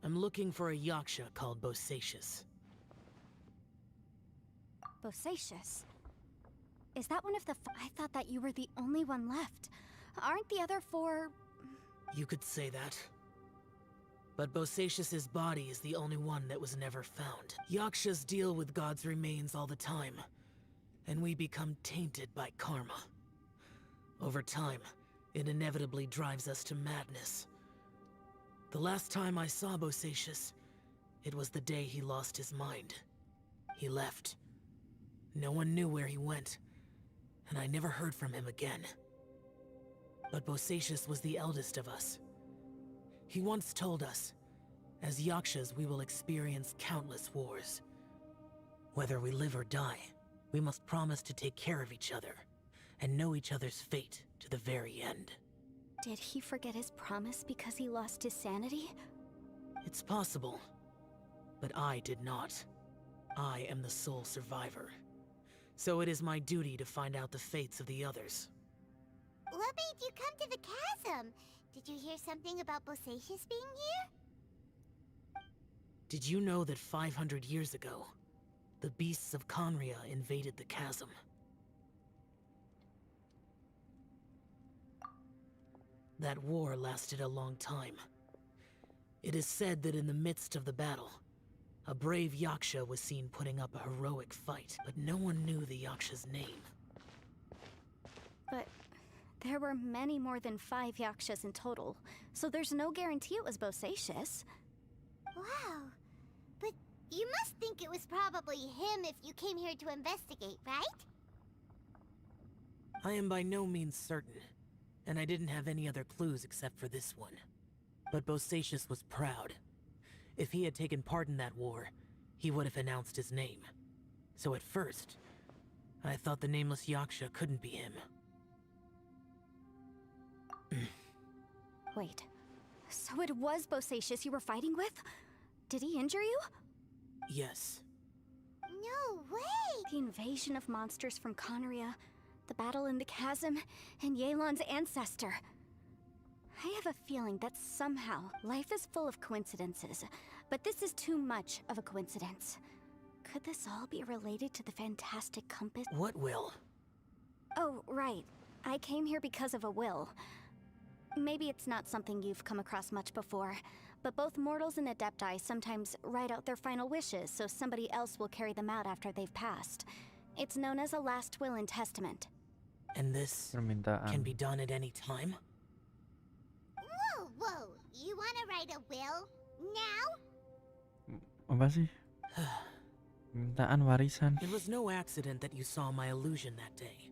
I'm looking for a yaksha called Bosacius. Bosacius? Is that one of the I thought that you were the only one left. Aren't the other 4... You could say that. But Bosacius's body is the only one that was never found. Yakshas deal with God's remains all the time, and we become tainted by karma. Over time, it inevitably drives us to madness. The last time I saw Bosacius, it was the day he lost his mind. He left. No one knew where he went, and I never heard from him again. But Bosacius was the eldest of us. He once told us, as Yakshas we will experience countless wars. Whether we live or die, we must promise to take care of each other, and know each other's fate to the very end. Did he forget his promise because he lost his sanity? It's possible, but I did not. I am the sole survivor. So it is my duty to find out the fates of the others. What made you come to the chasm? Did you hear something about Bosacius being here? Did you know that 500 years ago, the beasts of Conria invaded the chasm? That war lasted a long time. It is said that in the midst of the battle, a brave Yaksha was seen putting up a heroic fight, but no one knew the Yaksha's name. But there were many more than 5 Yakshas in total, so there's no guarantee it was Bosacius. Wow. But you must think it was probably him if you came here to investigate, right? I am by no means certain, and I didn't have any other clues except for this one. But Bosacius was proud. If he had taken part in that war, he would have announced his name. So at first, I thought the nameless Yaksha couldn't be him. Wait, so it was Bosacius you were fighting with? Did he injure you? No Yes. way! The invasion of monsters from Conria, the battle in the chasm, and Yelan's ancestor. I have a feeling that somehow life is full of coincidences, but this is too much of a coincidence. Could this all be related to the fantastic compass? What will? Oh, right. I came here because of a will. Maybe it's not something you've come across much before, but both mortals and adepti sometimes write out their final wishes so somebody else will carry them out after they've passed. It's known as a last will and testament. And this Permintaan. can be done at any time? Whoa. You wanna write a will? Now? Apa sih? Permintaan warisan. It was no accident that you saw my illusion that day.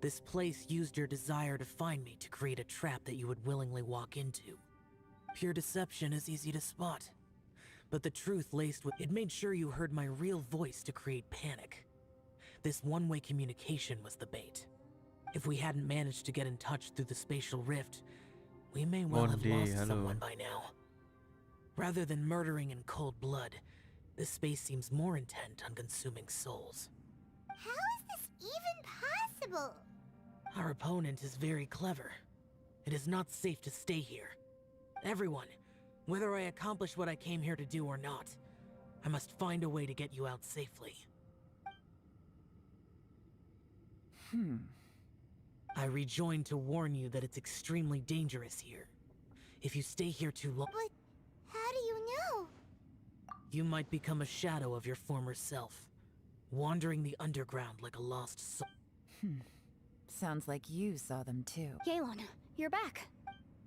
This place used your desire to find me to create a trap that you would willingly walk into. Pure deception is easy to spot. But the truth laced with it made sure you heard my real voice to create panic. This one-way communication was the bait. If we hadn't managed to get in touch through the spatial rift, we may well have Mondi, lost hello. someone by now. Rather than murdering in cold blood, this space seems more intent on consuming souls. How is this even possible? Our opponent is very clever. It is not safe to stay here. Everyone, whether I accomplish what I came here to do or not, I must find a way to get you out safely. I rejoined to warn you that it's extremely dangerous here. If you stay here too long, But how do you know? you might become a shadow of your former self, wandering the underground like a lost soul. Sounds like you saw them too. Yelan, you're back.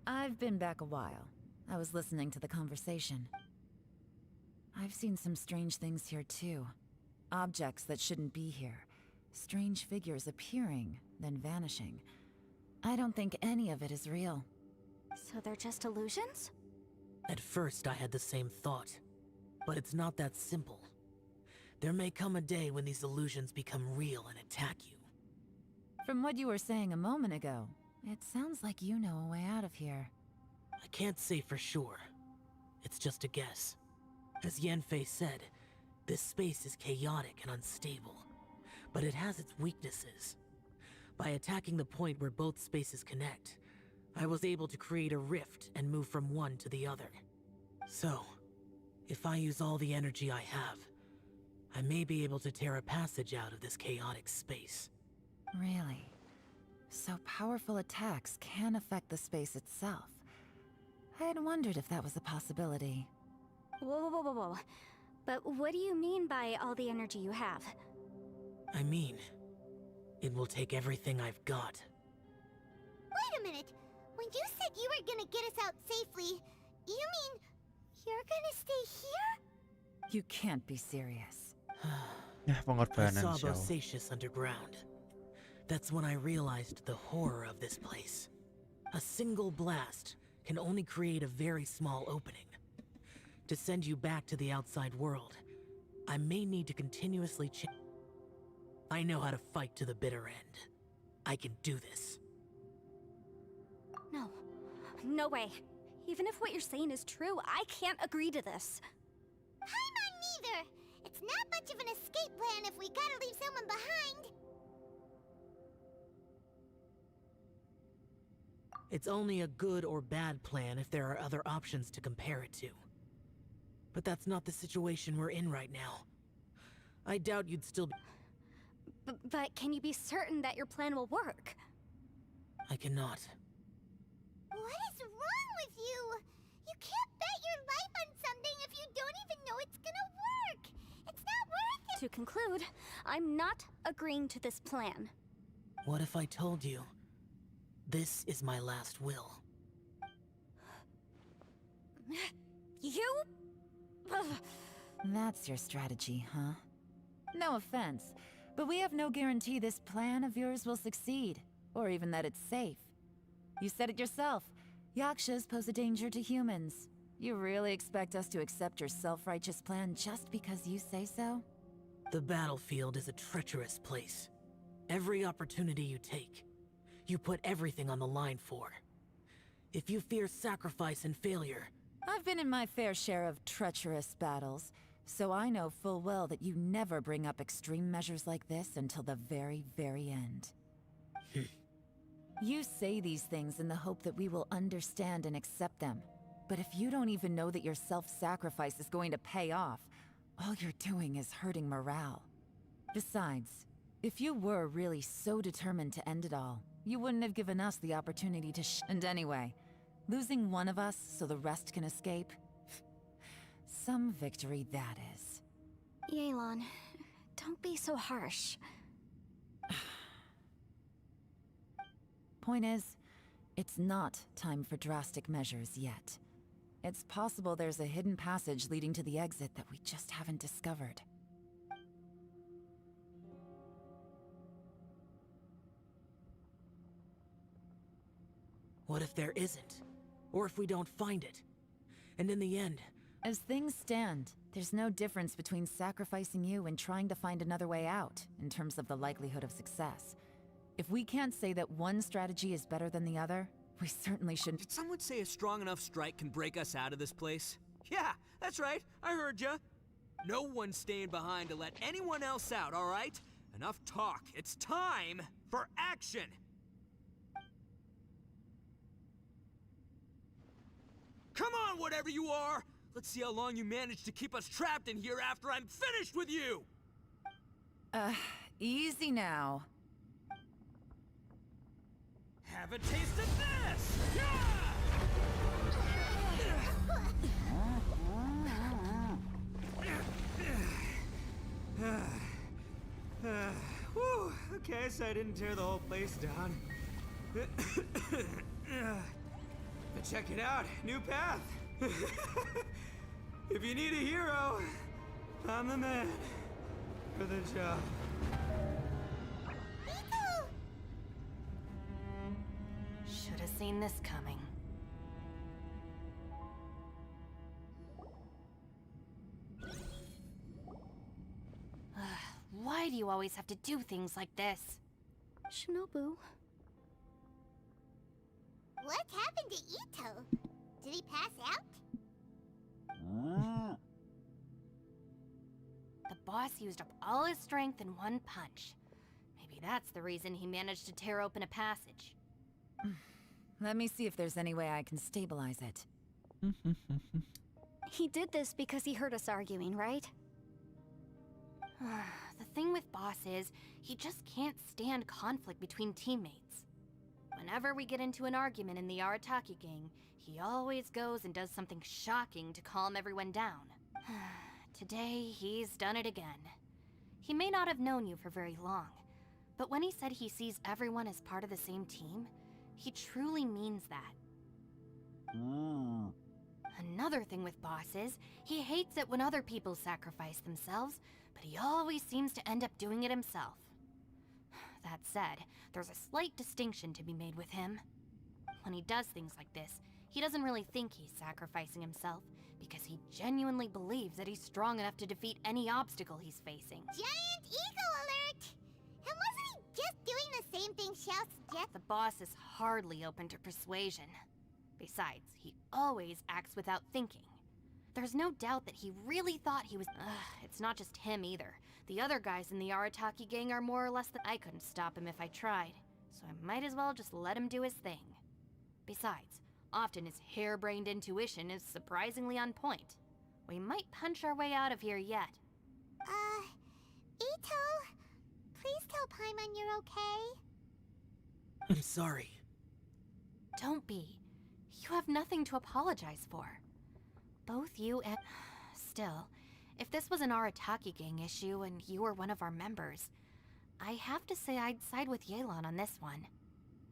I've been back a while. I was listening to the conversation. I've seen some strange things here too. Objects that shouldn't be here. Strange figures appearing, then vanishing. I don't think any of it is real. So they're just illusions? At first, I had the same thought. But it's not that simple. There may come a day when these illusions become real and attack you. From what you were saying a moment ago, it sounds like you know a way out of here. I can't say for sure. It's just a guess. As Yanfei said, this space is chaotic and unstable. But it has its weaknesses. By attacking the point where both spaces connect, I was able to create a rift and move from one to the other. So, if I use all the energy I have, I may be able to tear a passage out of this chaotic space. Really? So powerful attacks can affect the space itself. I had wondered if that was a possibility. Whoa. But what do you mean by all the energy you have? I mean, it will take everything I've got. Wait a minute. When you said you were gonna get us out safely, you mean you're gonna stay here? You can't be serious. Ya, I pengorbanan saw Xiao. Bosacius underground. That's when I realized the horror of this place. A single blast can only create a very small opening. To send you back to the outside world, I may need to continuously I know how to fight to the bitter end. I can do this. No. No way. Even if what you're saying is true, I can't agree to this. I'm on neither. It's not much of an escape plan if we gotta leave someone behind. It's only a good or bad plan if there are other options to compare it to. But that's not the situation we're in right now. I doubt you'd still be— But can you be certain that your plan will work? I cannot. What is wrong with you? You can't bet your life on something if you don't even know it's gonna work. It's not worth it. To conclude, I'm not agreeing to this plan. What if I told you, this is my last will? You? Ugh. That's your strategy, huh? No offense, but we have no guarantee this plan of yours will succeed, or even that it's safe. You said it yourself. Yakshas pose a danger to humans. You really expect us to accept your self-righteous plan just because you say so? The battlefield is a treacherous place. Every opportunity you take, you put everything on the line for. If you fear sacrifice and failure— I've been in my fair share of treacherous battles, so I know full well that you never bring up extreme measures like this until the very, very end. You say these things in the hope that we will understand and accept them. But if you don't even know that your self-sacrifice is going to pay off, all you're doing is hurting morale. Besides, if you were really so determined to end it all, you wouldn't have given us the opportunity to And anyway, losing one of us so the rest can escape? Some victory that is. Yelan, don't be so harsh. Point is, it's not time for drastic measures yet. It's possible there's a hidden passage leading to the exit that we just haven't discovered. What if there isn't? Or if we don't find it? And in the end— As things stand, there's no difference between sacrificing you and trying to find another way out, in terms of the likelihood of success. If we can't say that one strategy is better than the other, we certainly shouldn't— Did someone say a strong enough strike can break us out of this place? Yeah, that's right. I heard ya. No one's staying behind to let anyone else out, all right? Enough talk. It's time for action! Come on, whatever you are! Let's see how long you manage to keep us trapped in here after I'm finished with you! Easy now. Have a taste of this! Whew, okay, so I didn't tear the whole place down. But check it out, new path. If you need a hero, I'm the man for the job. Should have seen this coming. Why do you always have to do things like this? Shinobu. What happened to Ito? Did he pass out? The boss used up all his strength in one punch. Maybe that's the reason he managed to tear open a passage. Let me see if there's any way I can stabilize it. He did this because he heard us arguing, right? The thing with Boss is, he just can't stand conflict between teammates. Whenever we get into an argument in the Arataki gang, he always goes and does something shocking to calm everyone down. Today, he's done it again. He may not have known you for very long, but when he said he sees everyone as part of the same team, he truly means that. Another thing with Boss is, he hates it when other people sacrifice themselves, but he always seems to end up doing it himself. That said, there's a slight distinction to be made with him. When he does things like this, he doesn't really think he's sacrificing himself, because he genuinely believes that he's strong enough to defeat any obstacle he's facing. Giant eagle alert! And wasn't he just doing the same thing Xiao suggested? The boss is hardly open to persuasion. Besides, he always acts without thinking. There's no doubt that he really thought he was— it's not just him either. The other guys in the Arataki gang are more or less that I couldn't stop him if I tried, so I might as well just let him do his thing. Besides, often his harebrained intuition is surprisingly on point. We might punch our way out of here yet. Ito, please tell Paimon you're okay. I'm sorry. Don't be. You have nothing to apologize for. Both you and— Still, if this was an Arataki gang issue and you were one of our members, I have to say I'd side with Yelan on this one.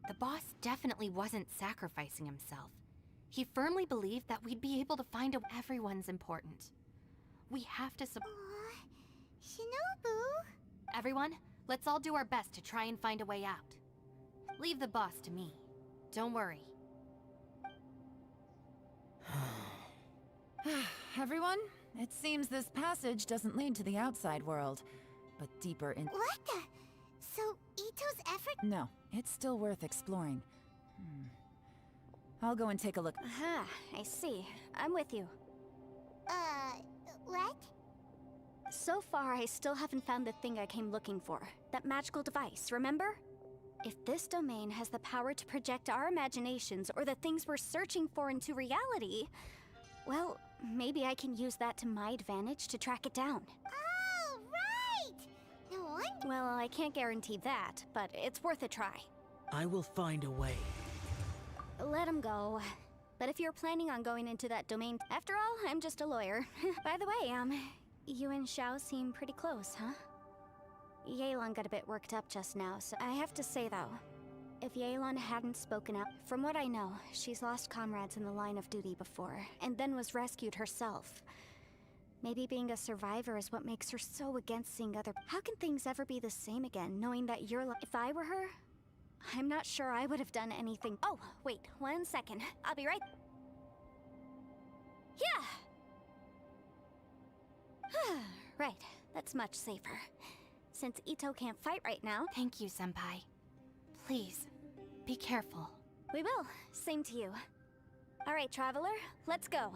The boss definitely wasn't sacrificing himself. He firmly believed that we'd be able to find a— Everyone's important. We have to Shinobu? Everyone, let's all do our best to try and find a way out. Leave the boss to me. Don't worry. Everyone, it seems this passage doesn't lead to the outside world, but deeper in— What the? So, Ito's effort— No, it's still worth exploring. I'll go and take a look. Aha, I see. I'm with you. What? So far, I still haven't found the thing I came looking for. That magical device, remember? If this domain has the power to project our imaginations or the things we're searching for into reality, well, maybe I can use that to my advantage to track it down. Oh, right! No wonder— Well, I can't guarantee that, but it's worth a try. I will find a way. Let him go. But if you're planning on going into that domain— After all, I'm just a lawyer. By the way, you and Xiao seem pretty close, huh? Yelan got a bit worked up just now, so I have to say though, if Yelan hadn't spoken up, from what I know, she's lost comrades in the line of duty before, and then was rescued herself. Maybe being a survivor is what makes her so against seeing other— How can things ever be the same again, knowing that you're— If I were her, I'm not sure I would have done anything— Oh, wait, 1 second. I'll be right— Yeah! Right, that's much safer. Since Ito can't fight right now— Thank you, Senpai. Please, be careful. We will. Same to you. All right, traveler, let's go.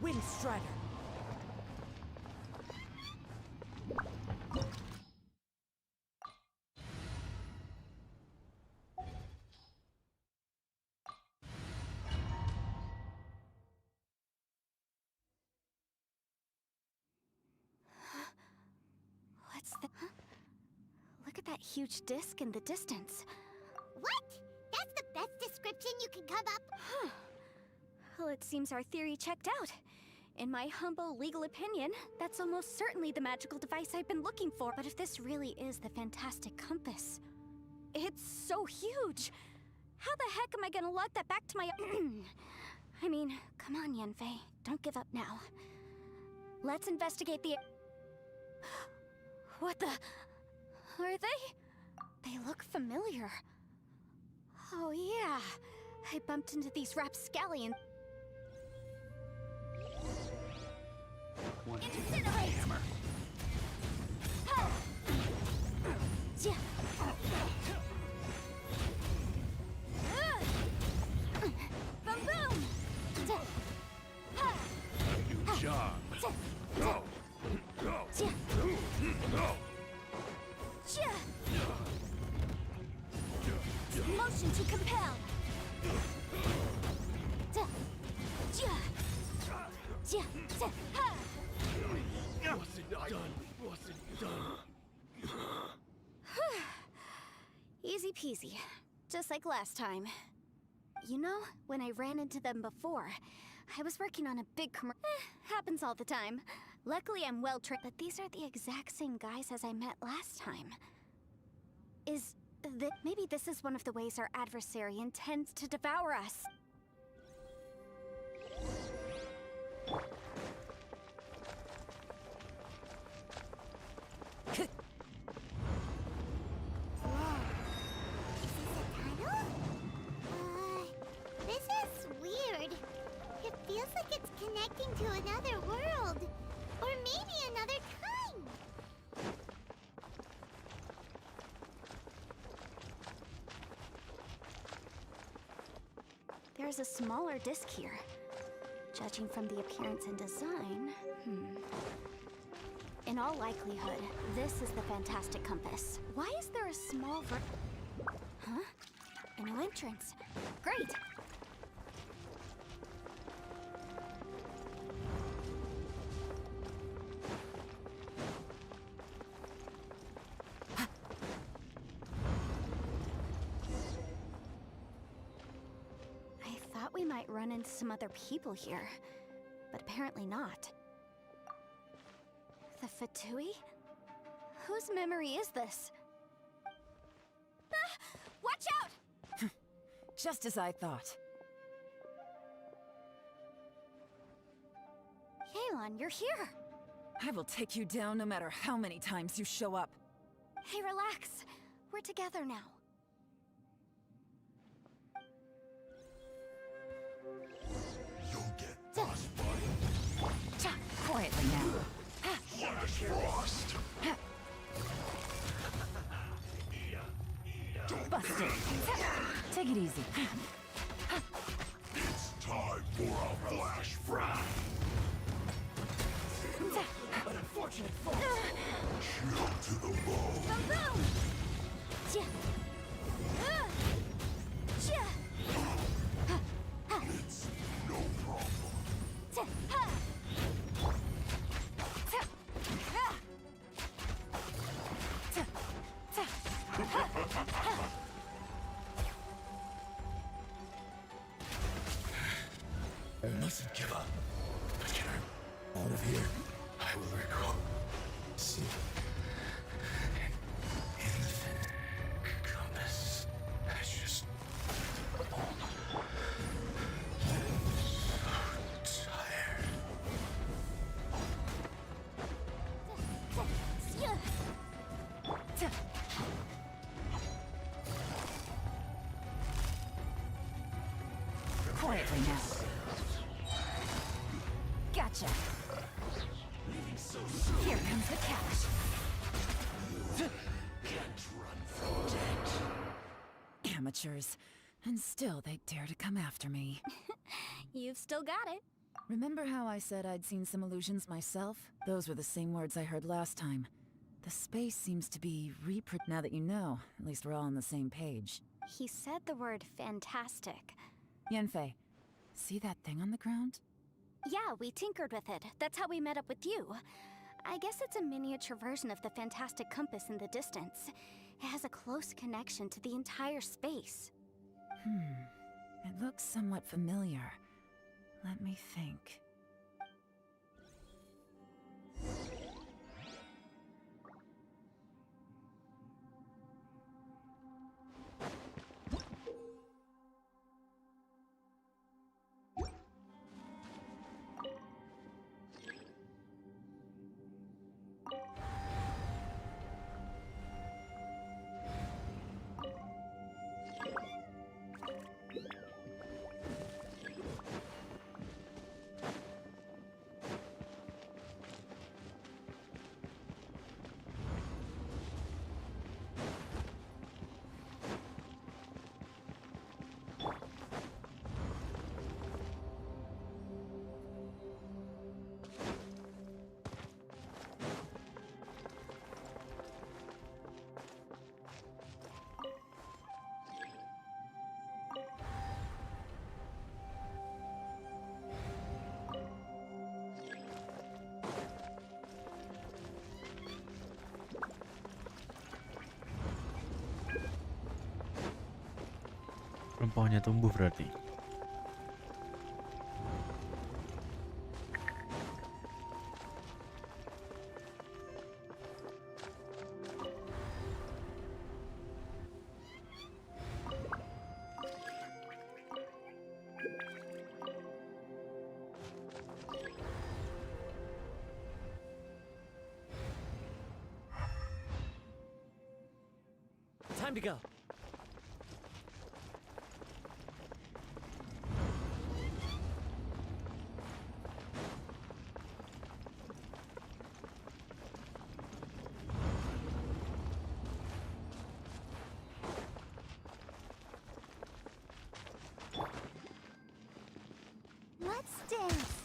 Windstrider. What's the— Huh? Look at that huge disc in the distance. What? That's the best description you can come up— Huh. Well, it seems our theory checked out. In my humble legal opinion, that's almost certainly the magical device I've been looking for. But if this really is the fantastic compass, it's so huge. How the heck am I gonna lug that back to my— I mean, come on, Yanfei. Don't give up now. Let's investigate the— What the— Are they? They look familiar. Oh yeah, I bumped into these rapscallions. Incinerate! Hammer. Ha! Yeah. Boom boom! Ha! New job. Go. Go. Yeah. Go. Yeah. Motion to compel. Wasn't done. Wasn't done. Easy peasy. Just like last time. You know, when I ran into them before, I was working on a big happens all the time. Luckily, I'm well trained. But these are the exact same guys as I met last time. Maybe this is one of the ways our adversary intends to devour us. This is weird. It feels like it's connecting to another world. Or maybe another time. There's a smaller disc here. Judging from the appearance and design, in all likelihood, this is the fantastic compass. Why is there a small Huh? A new entrance. Great! I thought we might run into some other people here, but apparently not. The Fatui? Whose memory is this? Ah! Watch out! Just as I thought. Yelan, you're here! I will take you down no matter how many times you show up. Hey, relax. We're together now. You'll get frostbite. Quietly now. Flash frost. Busted. Take it easy. It's time for a flash frag. An unfortunate fall. Chill to the bone. Boom! It's no problem. I mustn't give up. But can I out of here? I will recall. See. Infinite compass. I just. So tired. Quietly now. Gotcha. Here comes the catch. Can't run from death. Amateurs. And still they dare to come after me. You've still got it. Remember how I said I'd seen some illusions myself? Those were the same words I heard last time. The space seems to be now that you know, at least we're all on the same page. He said the word fantastic. Yanfei, see that thing on the ground? Yeah, we tinkered with it. That's how we met up with you. I guess it's a miniature version of the fantastic compass in the distance. It has a close connection to the entire space. It looks somewhat familiar. Let me think. Pohonnya tumbuh berarti. Time to go. Let's dance.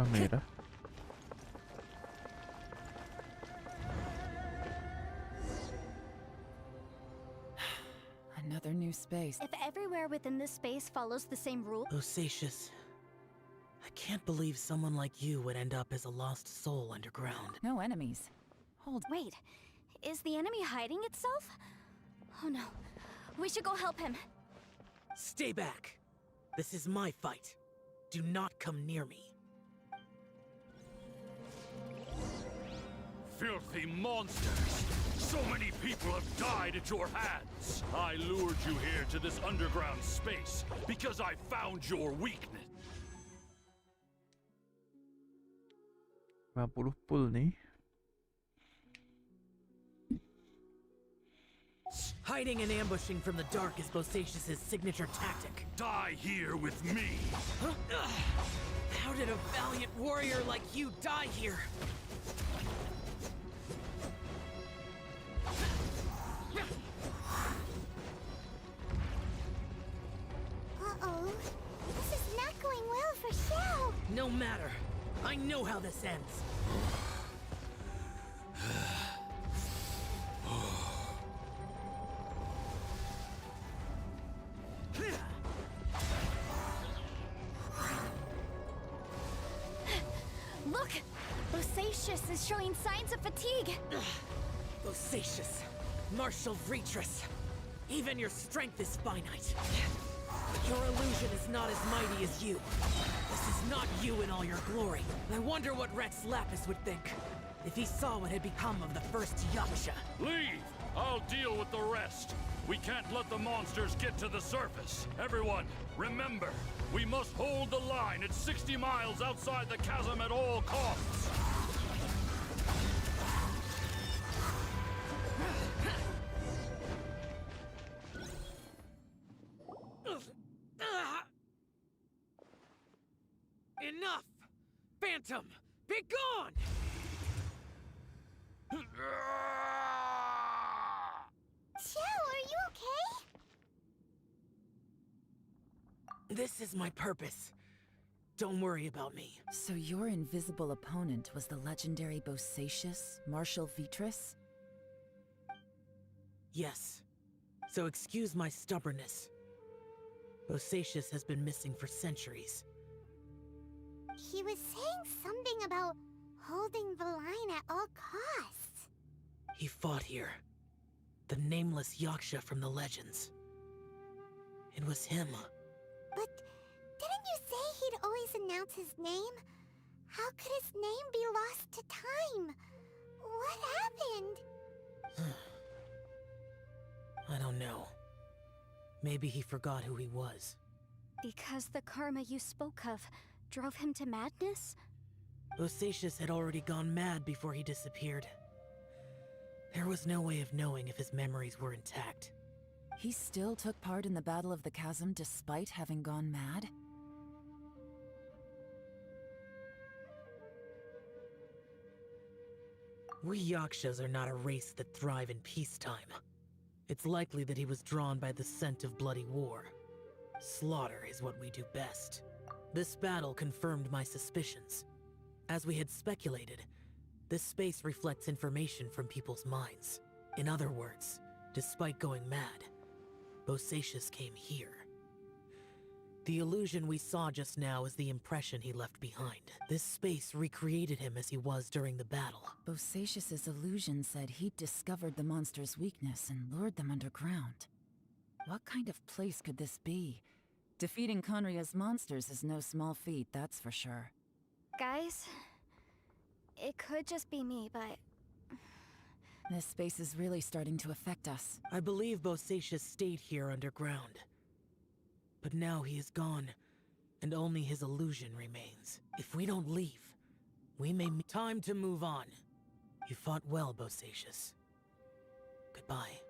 Merah. Another new space. If everywhere within this space follows the same rule, Bosacious. I can't believe someone like you would end up as a lost soul underground. No enemies. Hold. wait, is the enemy hiding itself? Oh no, we should go help him. Stay back. This is my fight. Do not come near me. Filthy monsters! So many people have died at your hands! I lured you here to this underground space because I found your weakness. 50 pul nih. Hiding and ambushing from the dark is Bosacious's signature tactic. Die here with me! Huh? How did a valiant warrior like you die here? Uh-oh. This is not going well for Xiao. No matter. I know how this ends. Look! Bosacious is showing signs of fatigue. Bosacious. Martial Retris. Even your strength is finite. Your illusion is not as mighty as you. This is not you in all your glory. I wonder what Rex Lapis would think if he saw what had become of the first Yaksha. Leave! I'll deal with the rest. We can't let the monsters get to the surface. Everyone, remember, we must hold the line at 60 miles outside the chasm at all costs. Enough! Phantom, be gone! Xiao, are you okay? This is my purpose. Don't worry about me. So your invisible opponent was the legendary Bosacious, Martial Vitris? Yes. So excuse my stubbornness. Bosacious has been missing for centuries. He was saying something about holding the line at all costs. He fought here. The nameless Yaksha from the legends. It was him. But didn't you say he'd always announce his name? How could his name be lost to time? What happened? I don't know. Maybe he forgot who he was. Because the karma you spoke of drove him to madness? Bosacius had already gone mad before he disappeared. There was no way of knowing if his memories were intact. He still took part in the Battle of the Chasm despite having gone mad? We Yakshas are not a race that thrive in peacetime. It's likely that he was drawn by the scent of bloody war. Slaughter is what we do best. This battle confirmed my suspicions. As we had speculated, this space reflects information from people's minds. In other words, despite going mad, Bosacius came here. The illusion we saw just now is the impression he left behind. This space recreated him as he was during the battle. Bosacius's illusion said he'd discovered the monster's weakness and lured them underground. What kind of place could this be? Defeating Conria's monsters is no small feat, that's for sure. Guys, it could just be me, but This space is really starting to affect us. I believe Bosacius stayed here underground. But now he is gone, and only his illusion remains. If we don't leave, we may... Time to move on. You fought well, Bosacius. Goodbye.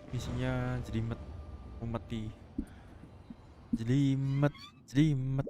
Misinya jelimet, umeti, jelimet, jelimet.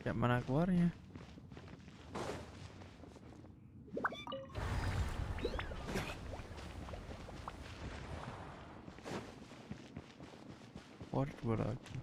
Ya mana keluarnya? Keluar dua lagi.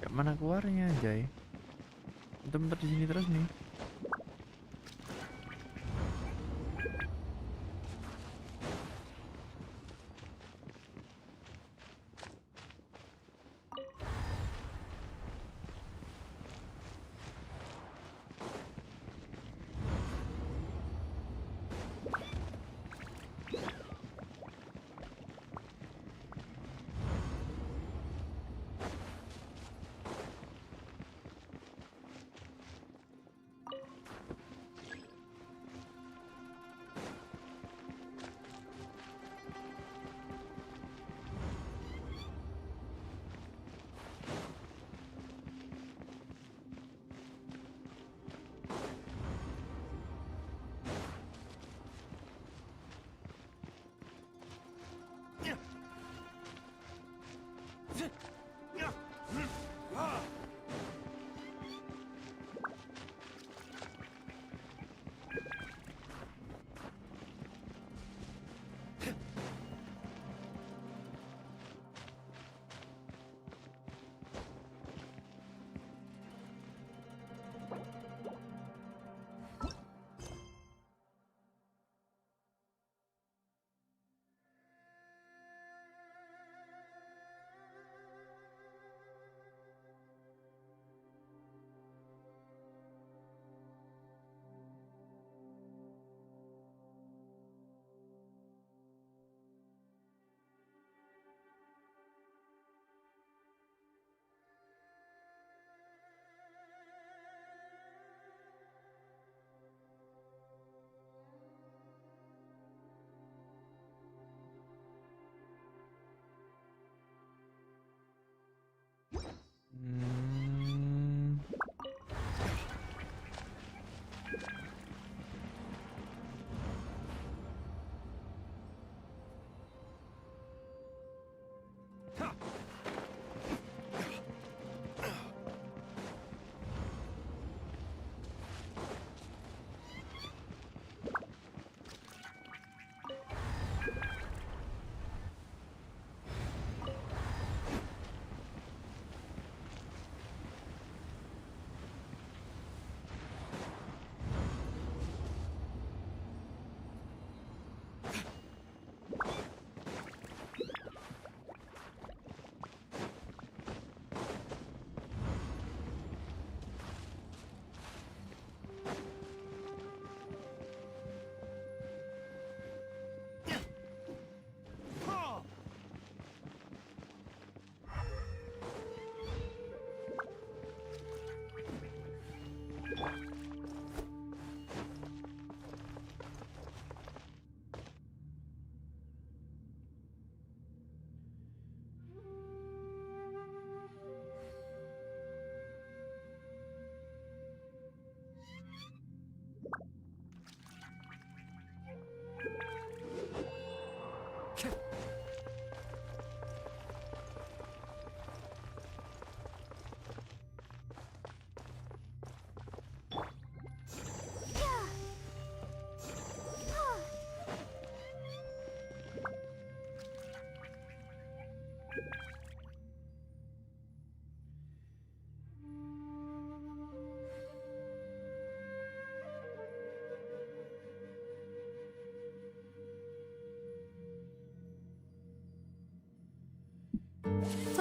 mana keluarnya anjay. Bentar-bentar di sini terus nih.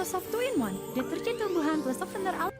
Soft 2-in-1, deterjen tumbuhan plus softener alami.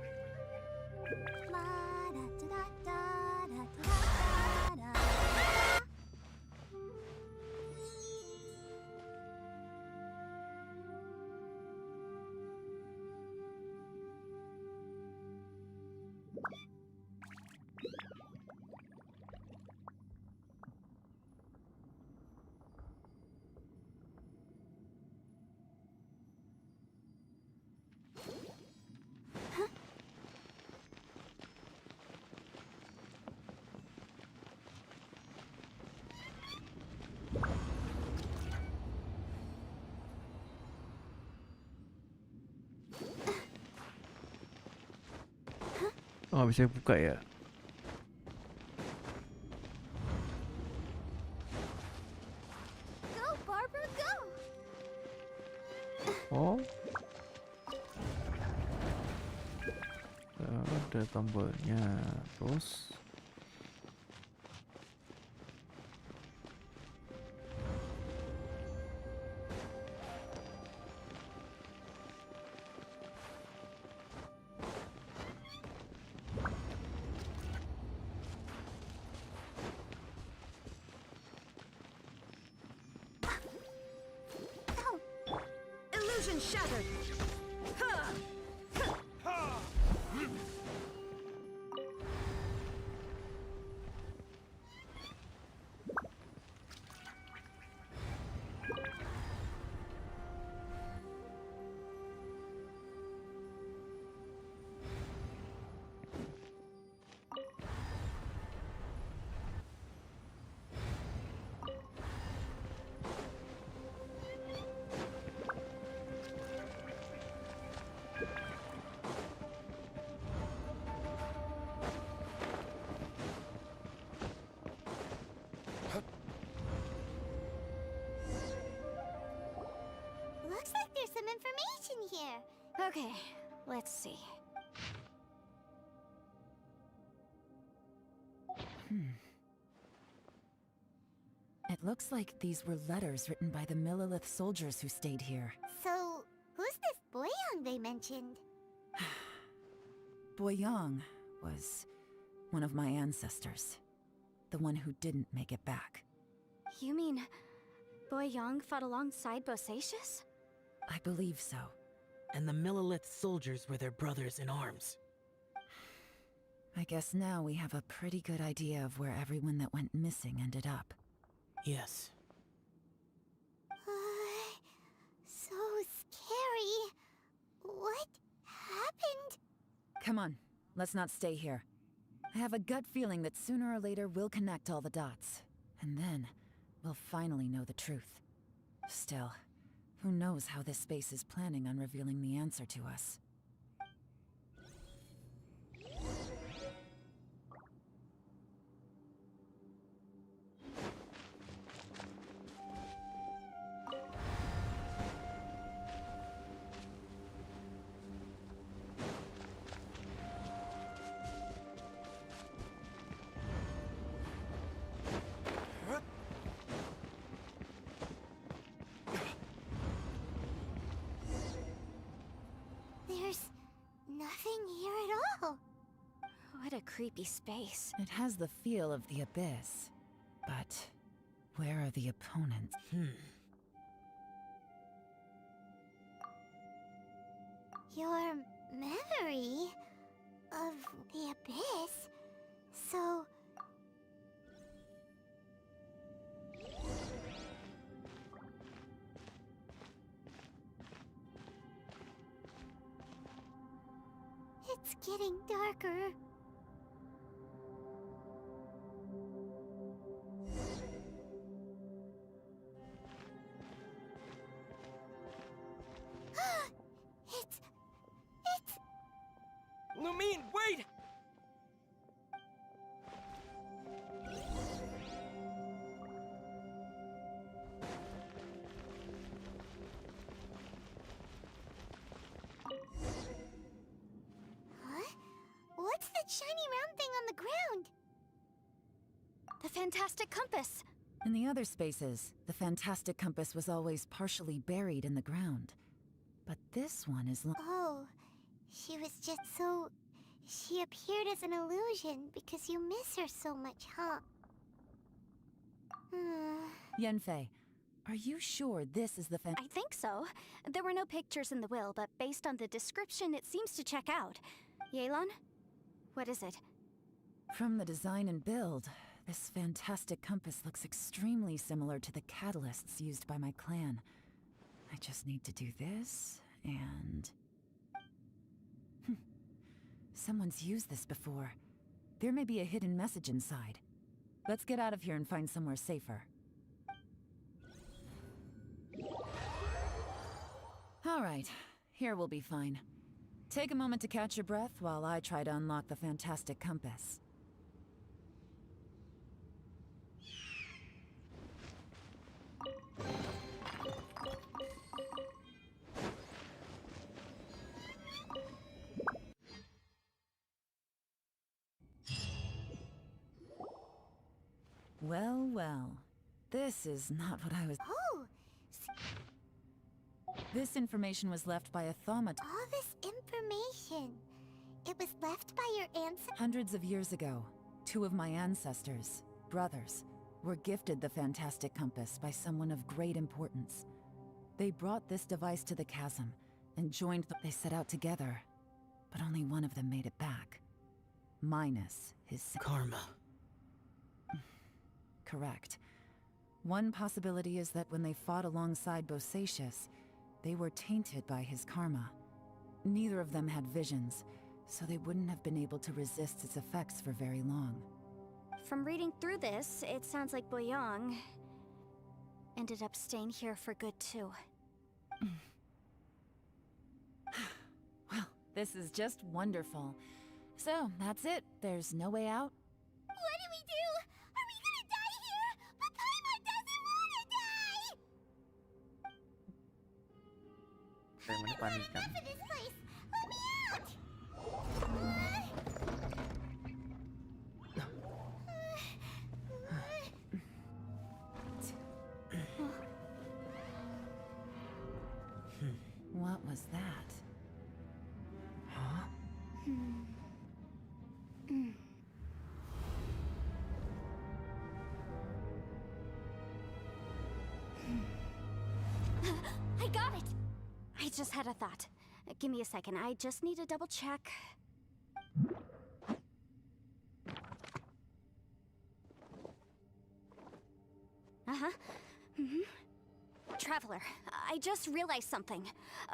Oh, bisa buka ya? Go, Barbara, go! Oh. ada tombolnya. Terus Illusion shattered! Looks like there's some information here. Okay, let's see. It looks like these were letters written by the Millelith soldiers who stayed here. So, who's this Boyang they mentioned? Boyang was one of my ancestors. The one who didn't make it back. You mean Boyang fought alongside Bosacius? I believe so. And the Millelith soldiers were their brothers in arms. I guess now we have a pretty good idea of where everyone that went missing ended up. Yes. So scary. What happened? Come on, let's not stay here. I have a gut feeling that sooner or later we'll connect all the dots. And then, we'll finally know the truth. Still, who knows how this space is planning on revealing the answer to us. There's nothing here at all. What a creepy space. It has the feel of the abyss. But where are the opponents? Your memory of the abyss. So... It's getting darker. It's... Lumine, wait! Huh? What's that shiny round thing on the ground? The fantastic compass! In the other spaces, the fantastic compass was always partially buried in the ground. But this one is Oh, she was just so... She appeared as an illusion because you miss her so much, huh? Yanfei, are you sure this is the I think so. There were no pictures in the will, but based on the description, it seems to check out. Yelan? What is it? From the design and build, this fantastic compass looks extremely similar to the catalysts used by my clan. I just need to do this, and... Someone's used this before. There may be a hidden message inside. Let's get out of here and find somewhere safer. All right, here we'll be fine. Take a moment to catch your breath while I try to unlock the fantastic compass. Well, well. This is not what I was... Oh! This information was left by a thaumaturge. All this information. It was left by your ancestors? Hundreds of years ago, two of my ancestors, brothers, were gifted the fantastic compass by someone of great importance. They brought this device to the chasm and joined They set out together, but only one of them made it back. Minus his... Karma. Correct. One possibility is that when they fought alongside BOSACIOUS, they were tainted by his karma. Neither of them had visions, so they wouldn't have been able to resist its effects for very long. From reading through this, it sounds like Boyang ended up staying here for good too. Well, this is just wonderful. So, that's it. There's no way out? What do we do? Are we gonna die here? But Paimon doesn't wanna die! Paimon panik kan. Enough of this place! Let me out! What was that? Huh? I got it! I just had a thought. Give me a second, I just need to double check. Uh-huh. Traveler, I just realized something.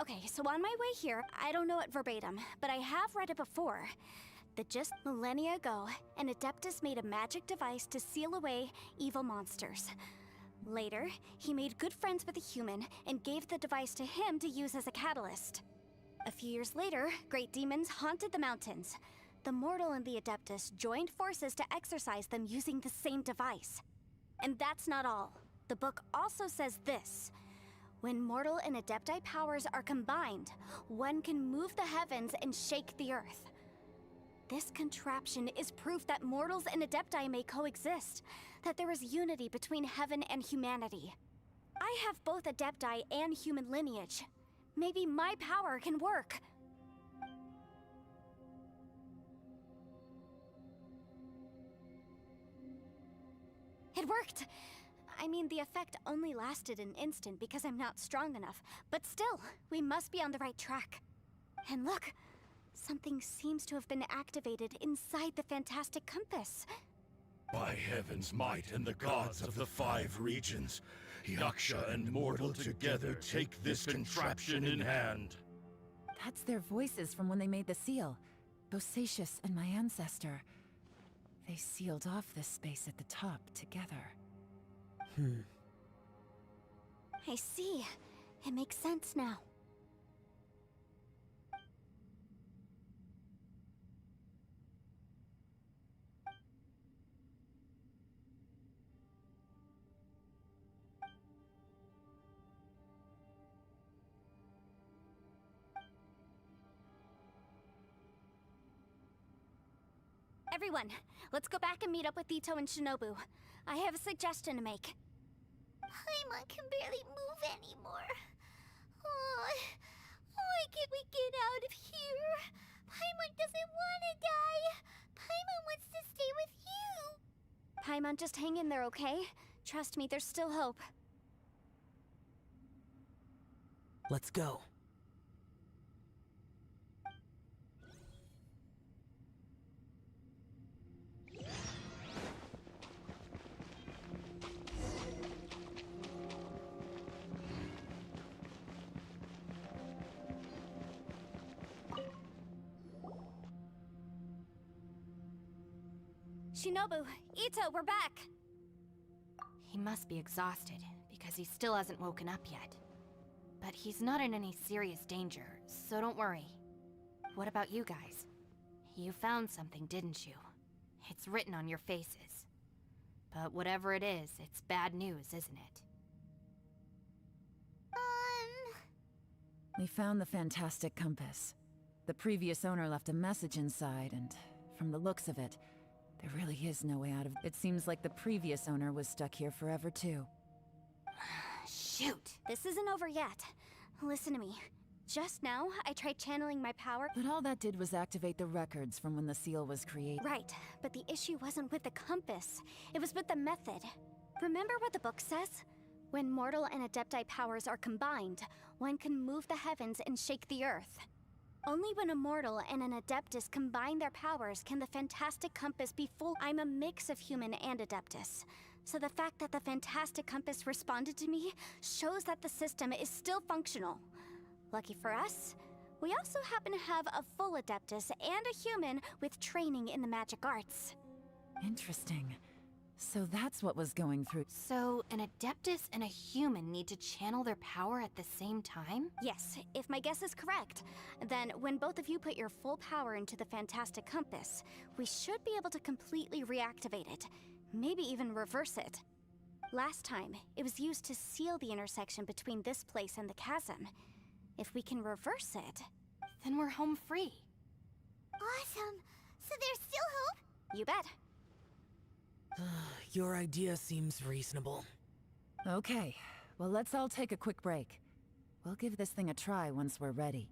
Okay, so on my way here, I don't know it verbatim, but I have read it before. That just millennia ago, an Adeptus made a magic device to seal away evil monsters. Later, he made good friends with a human and gave the device to him to use as a catalyst. A few years later, great demons haunted the mountains. The mortal and the Adeptus joined forces to exorcise them using the same device. And that's not all. The book also says this. When mortal and Adepti powers are combined, one can move the heavens and shake the earth. This contraption is proof that mortals and Adepti may coexist, that there is unity between heaven and humanity. I have both Adepti and human lineage. Maybe my power can work. It worked! I mean, the effect only lasted an instant because I'm not strong enough, but still, we must be on the right track. And look, something seems to have been activated inside the fantastic compass. By heaven's might and the gods of the 5 regions, Yaksha and mortal together take this contraption in hand. That's their voices from when they made the seal. BOSACIOUS and my ancestor. They sealed off this space at the top together. I see. It makes sense now. Everyone, let's go back and meet up with Ito and Shinobu. I have a suggestion to make. Paimon can barely move anymore. Oh, why can't we get out of here? Paimon doesn't want to die. Paimon wants to stay with you. Paimon, just hang in there, okay? Trust me, there's still hope. Let's go. Shinobu, Ito, we're back! He must be exhausted, because he still hasn't woken up yet. But he's not in any serious danger, so don't worry. What about you guys? You found something, didn't you? It's written on your faces. But whatever it is, it's bad news, isn't it? We found the fantastic compass. The previous owner left a message inside, and from the looks of it, There really is no way out of it. Seems like the previous owner was stuck here forever too. Shoot! This isn't over yet. Listen to me. Just now, I tried channeling my power. But all that did was activate the records from when the seal was created. Right, but the issue wasn't with the compass. It was with the method. Remember what the book says? When mortal and adepti powers are combined, one can move the heavens and shake the earth. Only when a mortal and an adeptus combine their powers can the fantastic compass be full. I'm a mix of human and adeptus. So the fact that the fantastic compass responded to me shows that the system is still functional. Lucky for us, we also happen to have a full adeptus and a human with training in the magic arts. Interesting. So that's what was going through. So, an adeptus and a human need to channel their power at the same time? Yes, if my guess is correct, then when both of you put your full power into the fantastic compass, we should be able to completely reactivate it, maybe even reverse it. Last time, it was used to seal the intersection between this place and the chasm. If we can reverse it, then we're home free. Awesome. So there's still hope? You bet. Your idea seems reasonable. Okay, well let's all take a quick break. We'll give this thing a try once we're ready.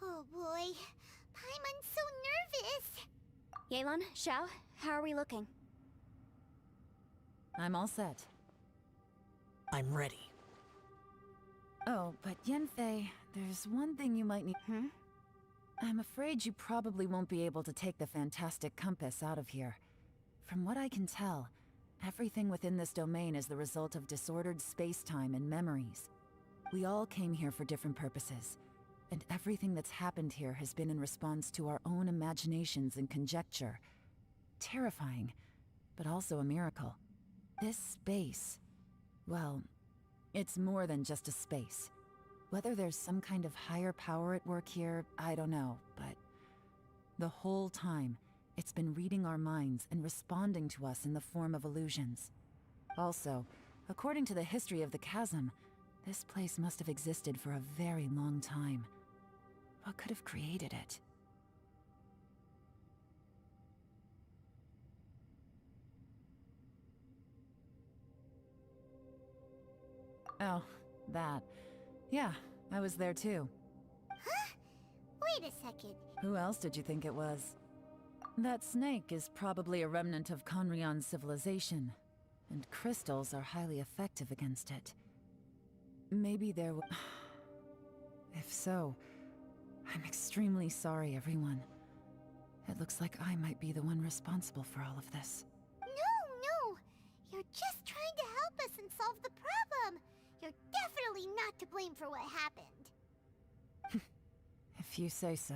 Oh boy, Paimon's so nervous. Yelan, Xiao, how are we looking? I'm all set. I'm ready. Oh, but Yanfei, there's one thing you might need. I'm afraid you probably won't be able to take the fantastic compass out of here. From what I can tell, everything within this domain is the result of disordered space-time and memories. We all came here for different purposes, and everything that's happened here has been in response to our own imaginations and conjecture. Terrifying, but also a miracle. This space, well, it's more than just a space. Whether there's some kind of higher power at work here, I don't know, but the whole time, it's been reading our minds and responding to us in the form of illusions. Also, according to the history of the chasm, this place must have existed for a very long time. What could have created it? Oh, that. Yeah, I was there too. Huh? Wait a second. Who else did you think it was? That snake is probably a remnant of Conrion's civilization, and crystals are highly effective against it. Maybe there w- If so, I'm extremely sorry, everyone. It looks like I might be the one responsible for all of this. No! You're just trying to help us and solve the problem! You're definitely not to blame for what happened. If you say so.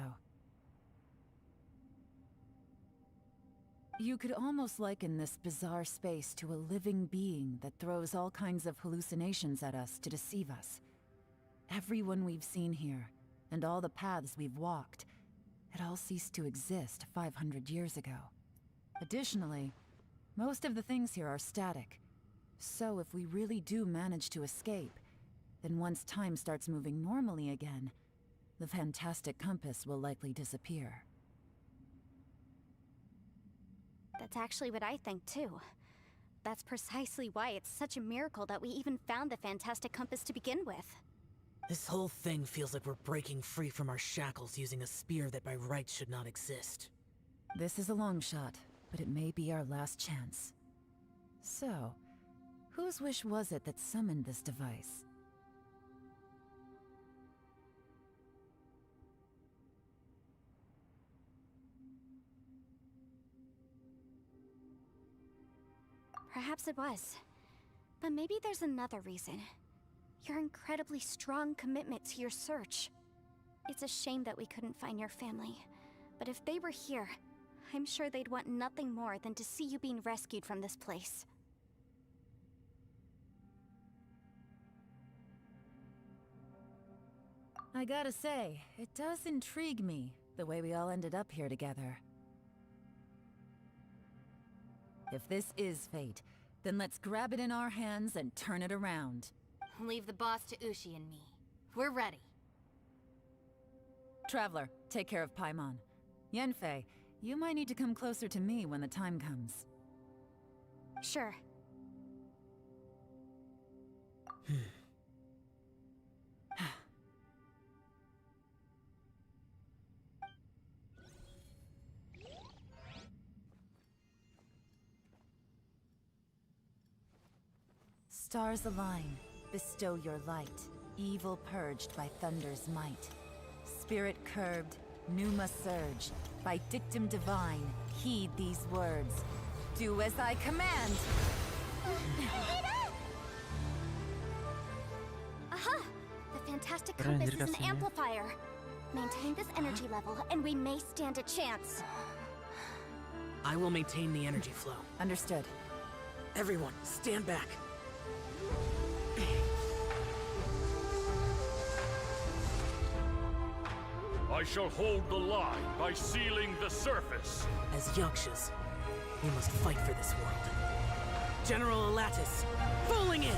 You could almost liken this bizarre space to a living being that throws all kinds of hallucinations at us to deceive us. Everyone we've seen here, and all the paths we've walked, it all ceased to exist 500 years ago. Additionally, most of the things here are static. So if we really do manage to escape, then once time starts moving normally again, the fantastic compass will likely disappear. That's actually what I think too. That's precisely why it's such a miracle that we even found the fantastic compass to begin with. This whole thing feels like we're breaking free from our shackles using a spear that by rights should not exist. This is a long shot, but it may be our last chance. So, whose wish was it that summoned this device? Perhaps it was. But maybe there's another reason. Your incredibly strong commitment to your search. It's a shame that we couldn't find your family. But if they were here, I'm sure they'd want nothing more than to see you being rescued from this place. I gotta say, it does intrigue me, the way we all ended up here together. If this is fate, then let's grab it in our hands and turn it around. Leave the boss to Ushi and me. We're ready. Traveler, take care of Paimon. Yanfei, you might need to come closer to me when the time comes. Sure. Stars align, bestow your light. Evil purged by thunder's might. Spirit curbed, pneuma surge. By dictum divine, heed these words. Do as I command! Aha! The fantastic Keren compass anjir is an kasihnya. amplifier. Maintain this energy level, and we may stand a chance. I will maintain the energy flow. Understood. Everyone, stand back. I shall hold the line by sealing the surface. As Yakshas, we must fight for this world. General Alatus, falling in!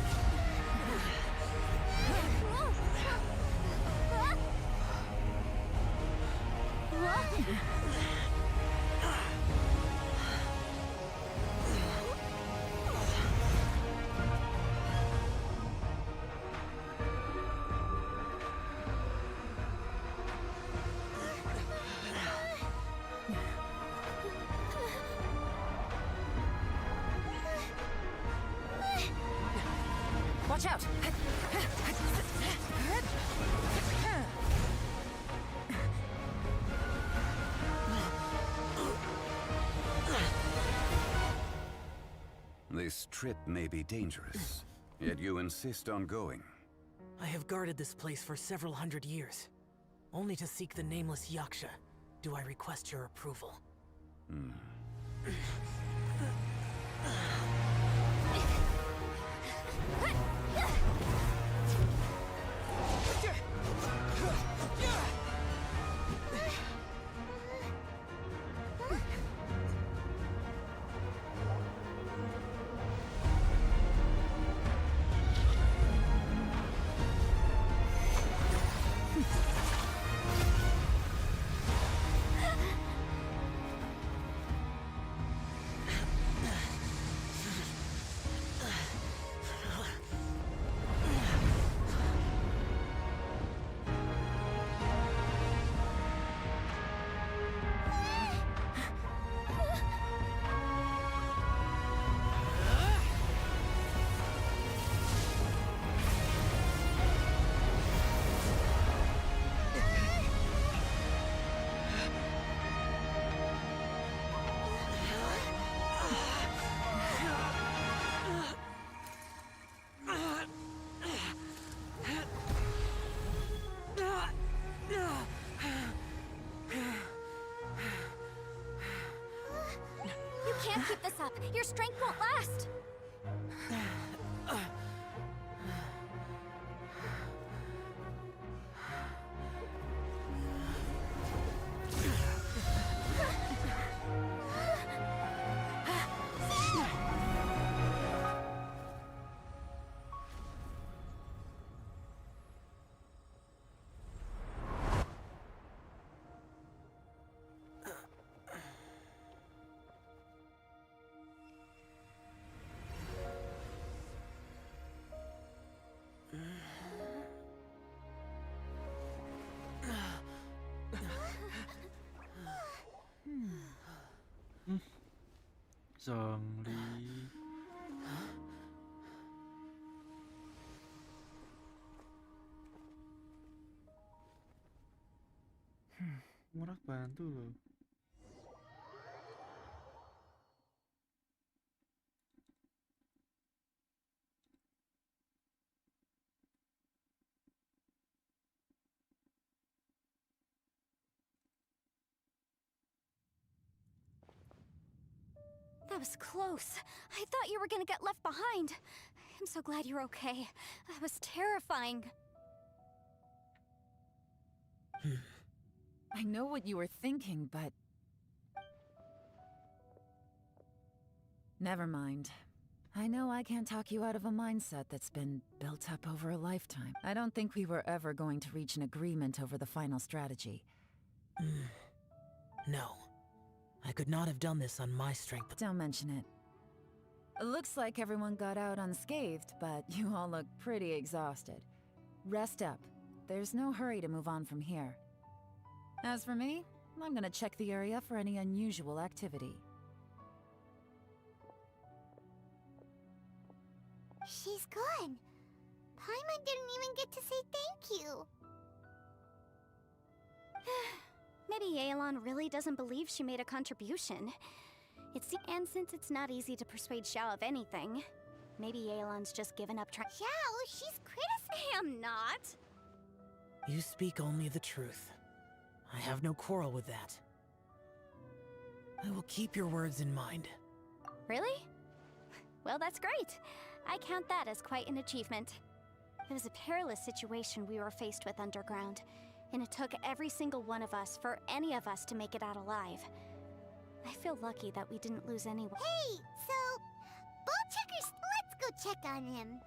Watch out! This trip may be dangerous, yet you insist on going. I have guarded this place for several hundred years. Only to seek the nameless Yaksha do I request your approval. You can't keep this up. Your strength won't last. Zhongli. Murah bantu loh. That was close. I thought you were gonna get left behind. I'm so glad you're okay. That was terrifying. I know what you were thinking, but... Never mind. I know I can't talk you out of a mindset that's been built up over a lifetime. I don't think we were ever going to reach an agreement over the final strategy. No. I could not have done this on my strength. Don't mention it. It looks like everyone got out unscathed, but you all look pretty exhausted. Rest up. There's no hurry to move on from here. As for me, I'm gonna check the area for any unusual activity. She's gone. Paimon didn't even get to say thank you. Maybe Yelan really doesn't believe she made a contribution. And since it's not easy to persuade Xiao of anything, maybe Yelan's just given up trying. Xiao, she's criticizing. I am not. You speak only the truth. I have no quarrel with that. I will keep your words in mind. Really? Well, that's great. I count that as quite an achievement. It was a perilous situation we were faced with underground, and it took every single one of us for any of us to make it out alive. I feel lucky that we didn't lose anyone. Hey, so, Ballcheckers, let's go check on him.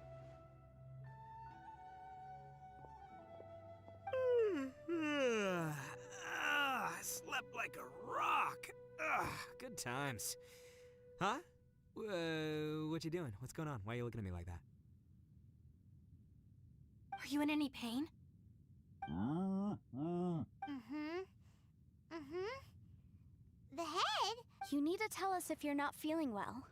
I slept like a rock. Good times. Huh? What you doing? What's going on? Why are you looking at me like that? Are you in any pain? The head? You need to tell us if you're not feeling well.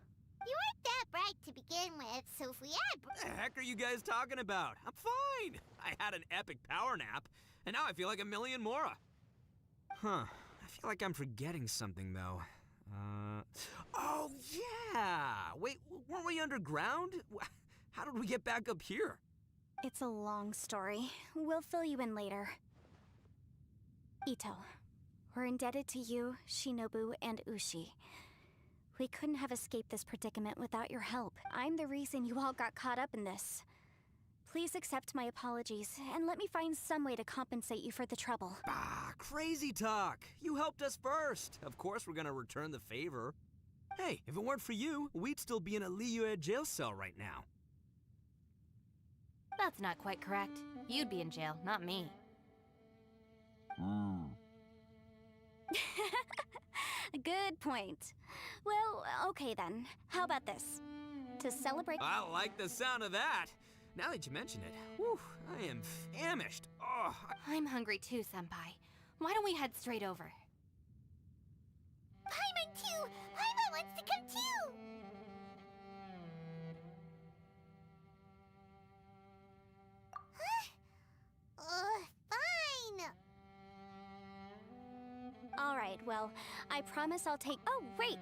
You weren't that bright to begin with, so if we had... What the heck are you guys talking about? I'm fine. I had an epic power nap, and now I feel like a million more. Huh. I feel like I'm forgetting something, though. Oh, yeah! Wait, weren't we underground? How did we get back up here? It's a long story. We'll fill you in later. Ito, we're indebted to you, Shinobu, and Ushi. We couldn't have escaped this predicament without your help. I'm the reason you all got caught up in this. Please accept my apologies, and let me find some way to compensate you for the trouble. Crazy talk! You helped us first! Of course we're gonna return the favor. Hey, if it weren't for you, we'd still be in a Liyue jail cell right now. That's not quite correct. You'd be in jail, not me. Good point. Well, okay then. How about this? To celebrate— I like the sound of that! Now that you mention it, whew, I am famished. Oh, I'm hungry too, Senpai. Why don't we head straight over? Paimon too! Paimon wants to come too! Fine! Alright, well, I promise I'll take— Oh, wait!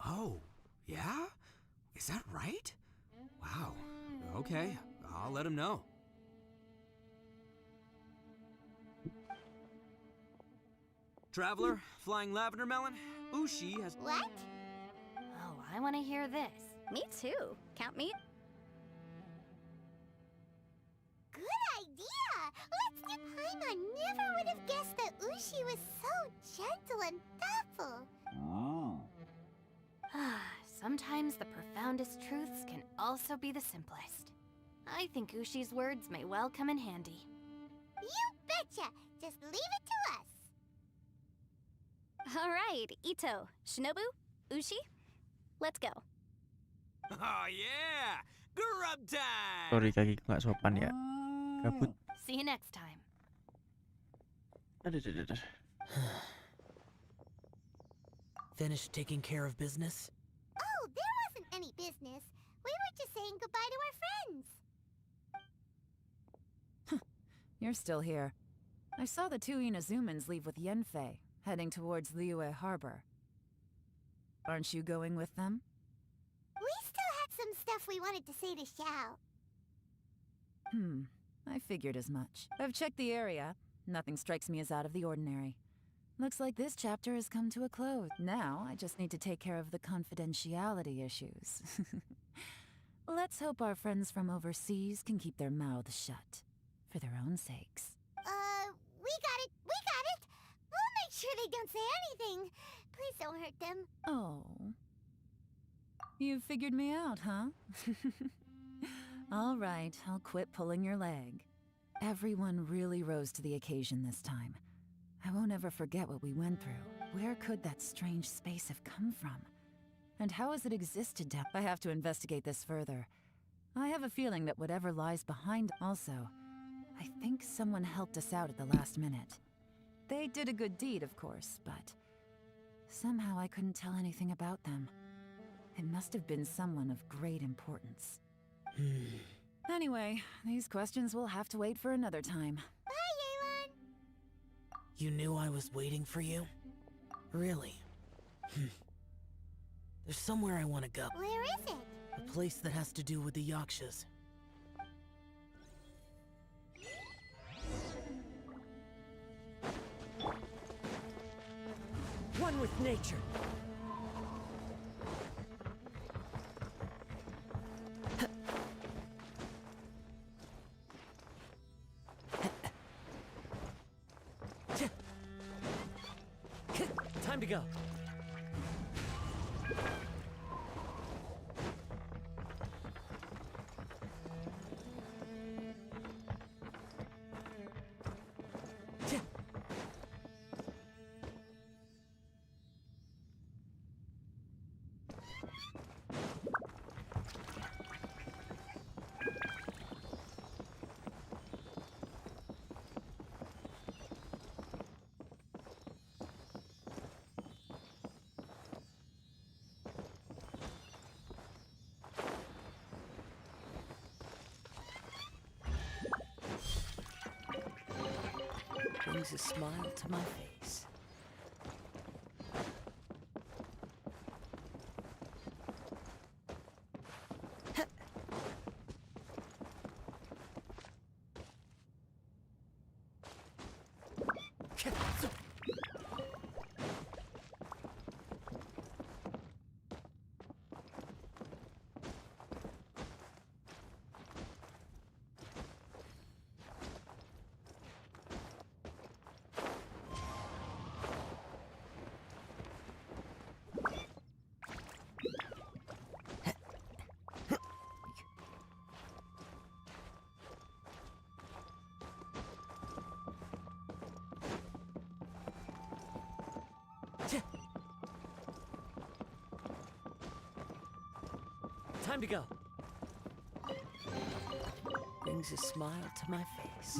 Oh, yeah? Is that right? Wow. Okay, I'll let him know. Traveler, flying lavender melon, Ushi has— What? Oh, I want to hear this. Me too. Count me— Good idea! Let's do Paimon. Never would have guessed that Ushi was so gentle and thoughtful. Sometimes the profoundest truths can also be the simplest. I think Ushi's words may well come in handy. You betcha! Just leave it to us. Alright, Ito, Shinobu, Ushi, let's go. Oh yeah! Grub time! Sorry, kakiku nggak sopan ya. Kabut. See you next time. Aduh. Finished taking care of business? Oh, there wasn't any business. We were just saying goodbye to our friends. You're still here. I saw the two Inazumans leave with Yanfei, heading towards Liyue Harbor. Aren't you going with them? We still had some stuff we wanted to say to Xiao. I figured as much. I've checked the area. Nothing strikes me as out of the ordinary. Looks like this chapter has come to a close. Now, I just need to take care of the confidentiality issues. Let's hope our friends from overseas can keep their mouths shut. For their own sakes. We got it! We'll make sure they don't say anything. Please don't hurt them. Oh. You figured me out, huh? All right, I'll quit pulling your leg. Everyone really rose to the occasion this time. I won't ever forget what we went through. Where could that strange space have come from? And how has it existed down? I have to investigate this further. I have a feeling that whatever lies behind... Also, I think someone helped us out at the last minute. They did a good deed, of course, but... somehow I couldn't tell anything about them. It must have been someone of great importance. Anyway, these questions will have to wait for another time. Bye, Yelan! You knew I was waiting for you? Really? There's somewhere I want to go. Where is it? A place that has to do with the Yakshas. One with nature. Time to go. Brings a smile to my face. Time to go. Brings a smile to my face.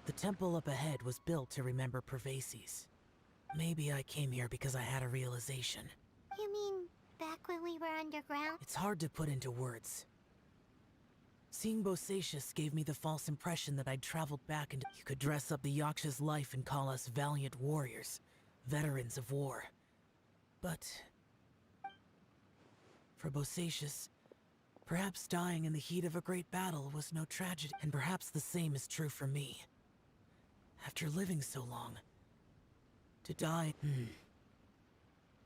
The temple up ahead was built to remember Pervases. Maybe I came here because I had a realization. You mean back when we were underground? It's hard to put into words. Seeing Bosacius gave me the false impression that I'd traveled back and you could dress up the Yaksha's life and call us valiant warriors, veterans of war. But for Bosacius, perhaps dying in the heat of a great battle was no tragedy, and perhaps the same is true for me. After living so long, to die...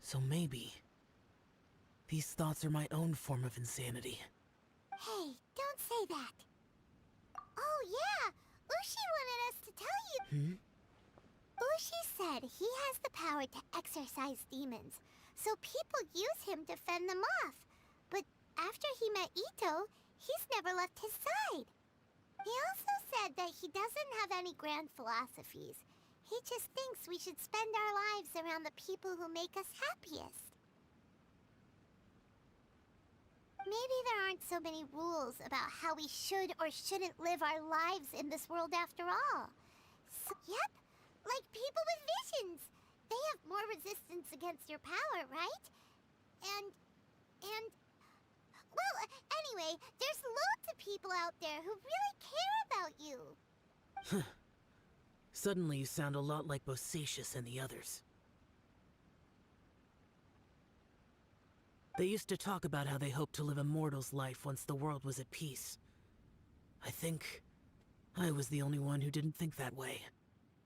So maybe... these thoughts are my own form of insanity. Hey, don't say that. Oh yeah, Ushi wanted us to tell you. Ushi said he has the power to exorcise demons, so people use him to fend them off. But after he met Ito, he's never left his side. He also said that he doesn't have any grand philosophies. He just thinks we should spend our lives around the people who make us happiest. Maybe there aren't so many rules about how we should or shouldn't live our lives in this world after all. So, yep, like people with visions. They have more resistance against your power, right? And... Well, anyway, there's loads of people out there who really care about you. Suddenly you sound a lot like Bosacius and the others. They used to talk about how they hoped to live a mortal's life once the world was at peace. I think I was the only one who didn't think that way.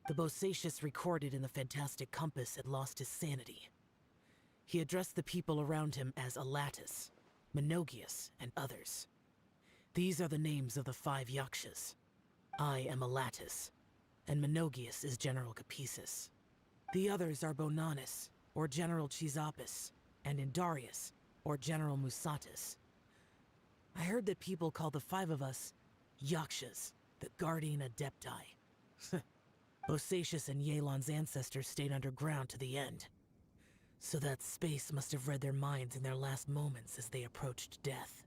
The Bosacius recorded in the Fantastic Compass had lost his sanity. He addressed the people around him as Alatus, Menogius, and others. These are the names of the 5 Yakshas. I am Elatus, and Menogius is General Capesus. The others are Bonanis, or General Chisapis, and Indarius, or General Musatus. I heard that people call the 5 of us Yakshas, the Guardian Adepti. Bosacius and Yelan's ancestors stayed underground to the end. So that space must have read their minds in their last moments as they approached death.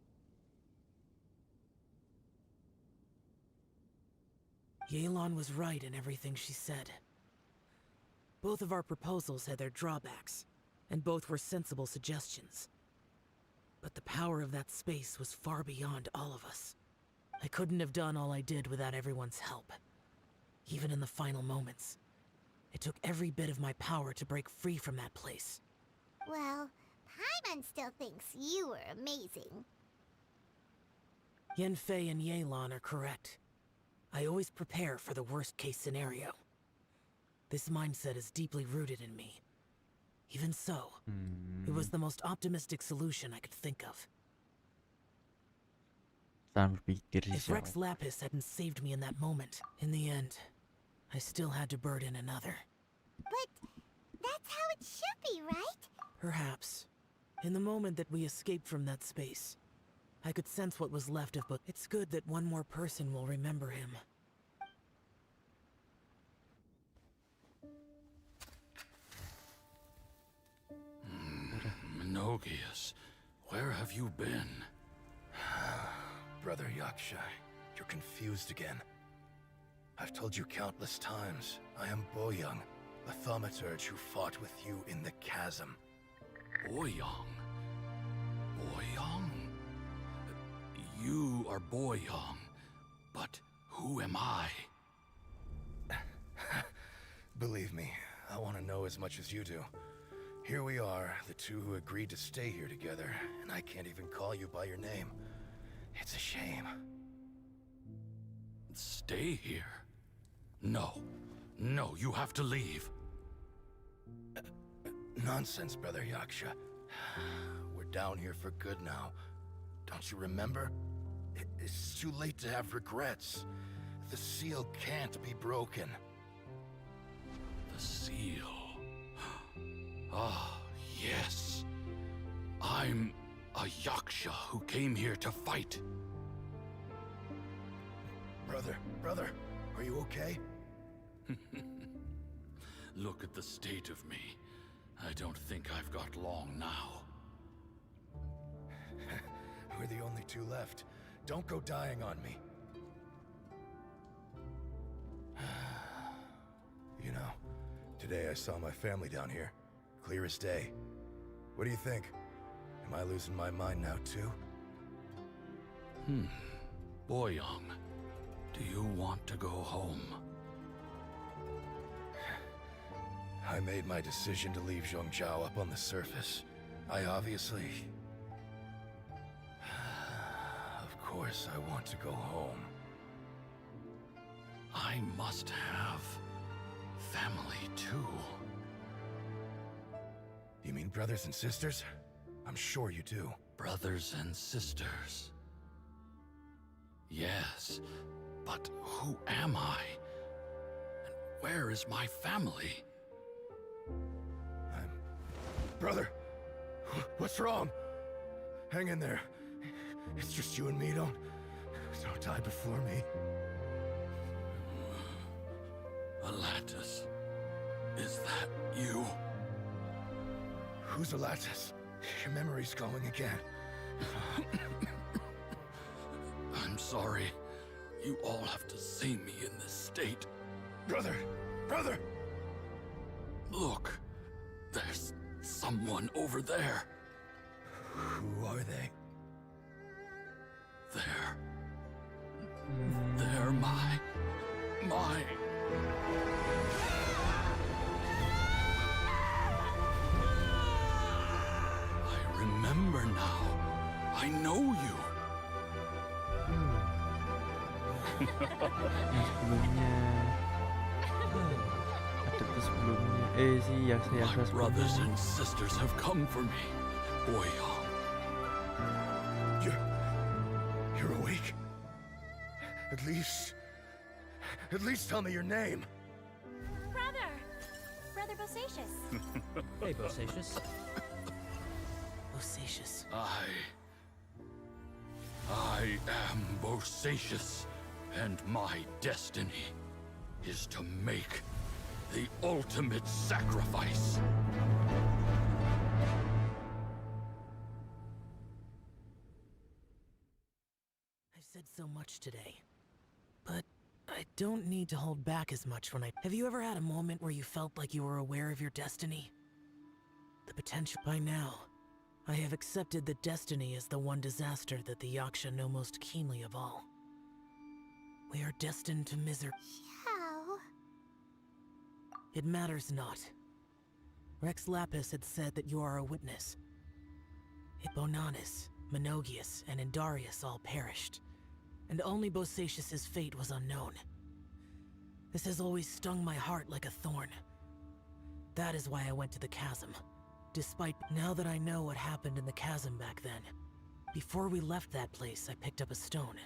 Yelan was right in everything she said. Both of our proposals had their drawbacks, and both were sensible suggestions. But the power of that space was far beyond all of us. I couldn't have done all I did without everyone's help. Even in the final moments, it took every bit of my power to break free from that place. Well, Paimon still thinks you were amazing. Yanfei and Yelan are correct. I always prepare for the worst-case scenario. This mindset is deeply rooted in me. Even so, it was the most optimistic solution I could think of. If Rex Lapis hadn't saved me in that moment, in the end, I still had to burden another. But that's how it should be, right? Perhaps. In the moment that we escaped from that space, I could sense what was left of, but it's good that one more person will remember him. Menogius, where have you been? Brother Yaksha, you're confused again. I've told you countless times, I am Boyoung, the thaumaturge who fought with you in the chasm. Boyoung? Boyoung? You are Boyoung, but who am I? Believe me, I want to know as much as you do. Here we are, the two who agreed to stay here together, and I can't even call you by your name. It's a shame. Stay here? No. No, you have to leave. Nonsense, Brother Yaksha. We're down here for good now. Don't you remember? It's too late to have regrets. The seal can't be broken. The seal. Ah, yes. I'm a Yaksha who came here to fight. Brother, are you okay? Look at the state of me. I don't think I've got long now. We're the only two left. Don't go dying on me. You know, today I saw my family down here. Clear as day. What do you think? Am I losing my mind now too? Boyoung, do you want to go home? I made my decision to leave Zhongzhou up on the surface. I obviously... Of course I want to go home. I must have family too. You mean brothers and sisters? I'm sure you do. Brothers and sisters. Yes, but who am I? And where is my family? Brother, what's wrong? Hang in there. It's just you and me, don't die before me. Elatus, is that you? Who's Elatus? Your memory's going again. I'm sorry. You all have to see me in this state. Brother! Look, there's someone over there. Who are they? They're my... I remember now. I know you. My brothers and sisters have come for me, Boyoung. You're awake? At least tell me your name. Brother Bosacious. Hey, Bosacious. Bosacious. I am Bosacious, and my destiny is to make the ultimate sacrifice. I've said so much today, but I don't need to hold back as much when I... Have you ever had a moment where you felt like you were aware of your destiny? The potential... By now, I have accepted that destiny is the one disaster that the Yaksha know most keenly of all. We are destined to misery. How? It matters not. Rex Lapis had said that you are a witness. Hipponanis, Menogius, and Indarius all perished, and only Bosacious's fate was unknown. This has always stung my heart like a thorn. That is why I went to the chasm. Despite now that I know what happened in the chasm back then, before we left that place, I picked up a stone.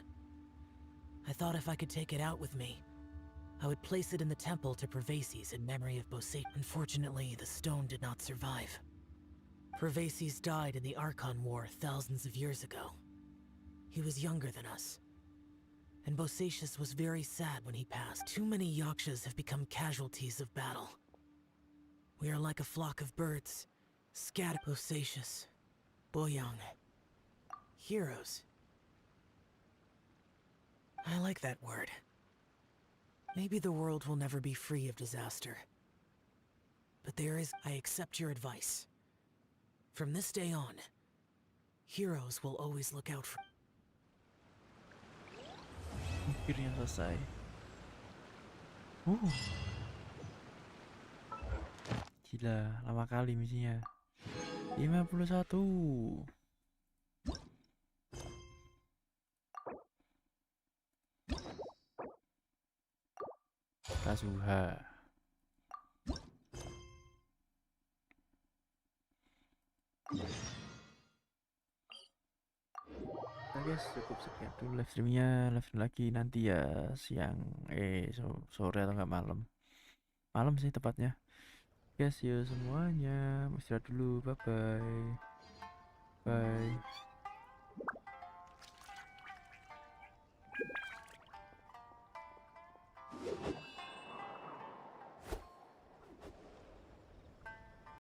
I thought if I could take it out with me, I would place it in the temple to Pervases in memory of Bosacious. Unfortunately, the stone did not survive. Pervases died in the Archon War thousands of years ago. He was younger than us, and Bosacious was very sad when he passed. Too many Yakshas have become casualties of battle. We are like a flock of birds, scattered. Bosacious, Boyang, heroes. I like that word. Maybe the world will never be free of disaster. But I accept your advice. From this day on, heroes will always look out for... Akhirnya selesai. Gila, lama kali misinya. 51. Kazuha. Nah guys, cukup sekian dulu live streamnya. Live stream lagi nanti ya siang, sore atau nggak malam. Malam sih tepatnya. Guys, yuk semuanya istirahat dulu. Bye bye. Bye.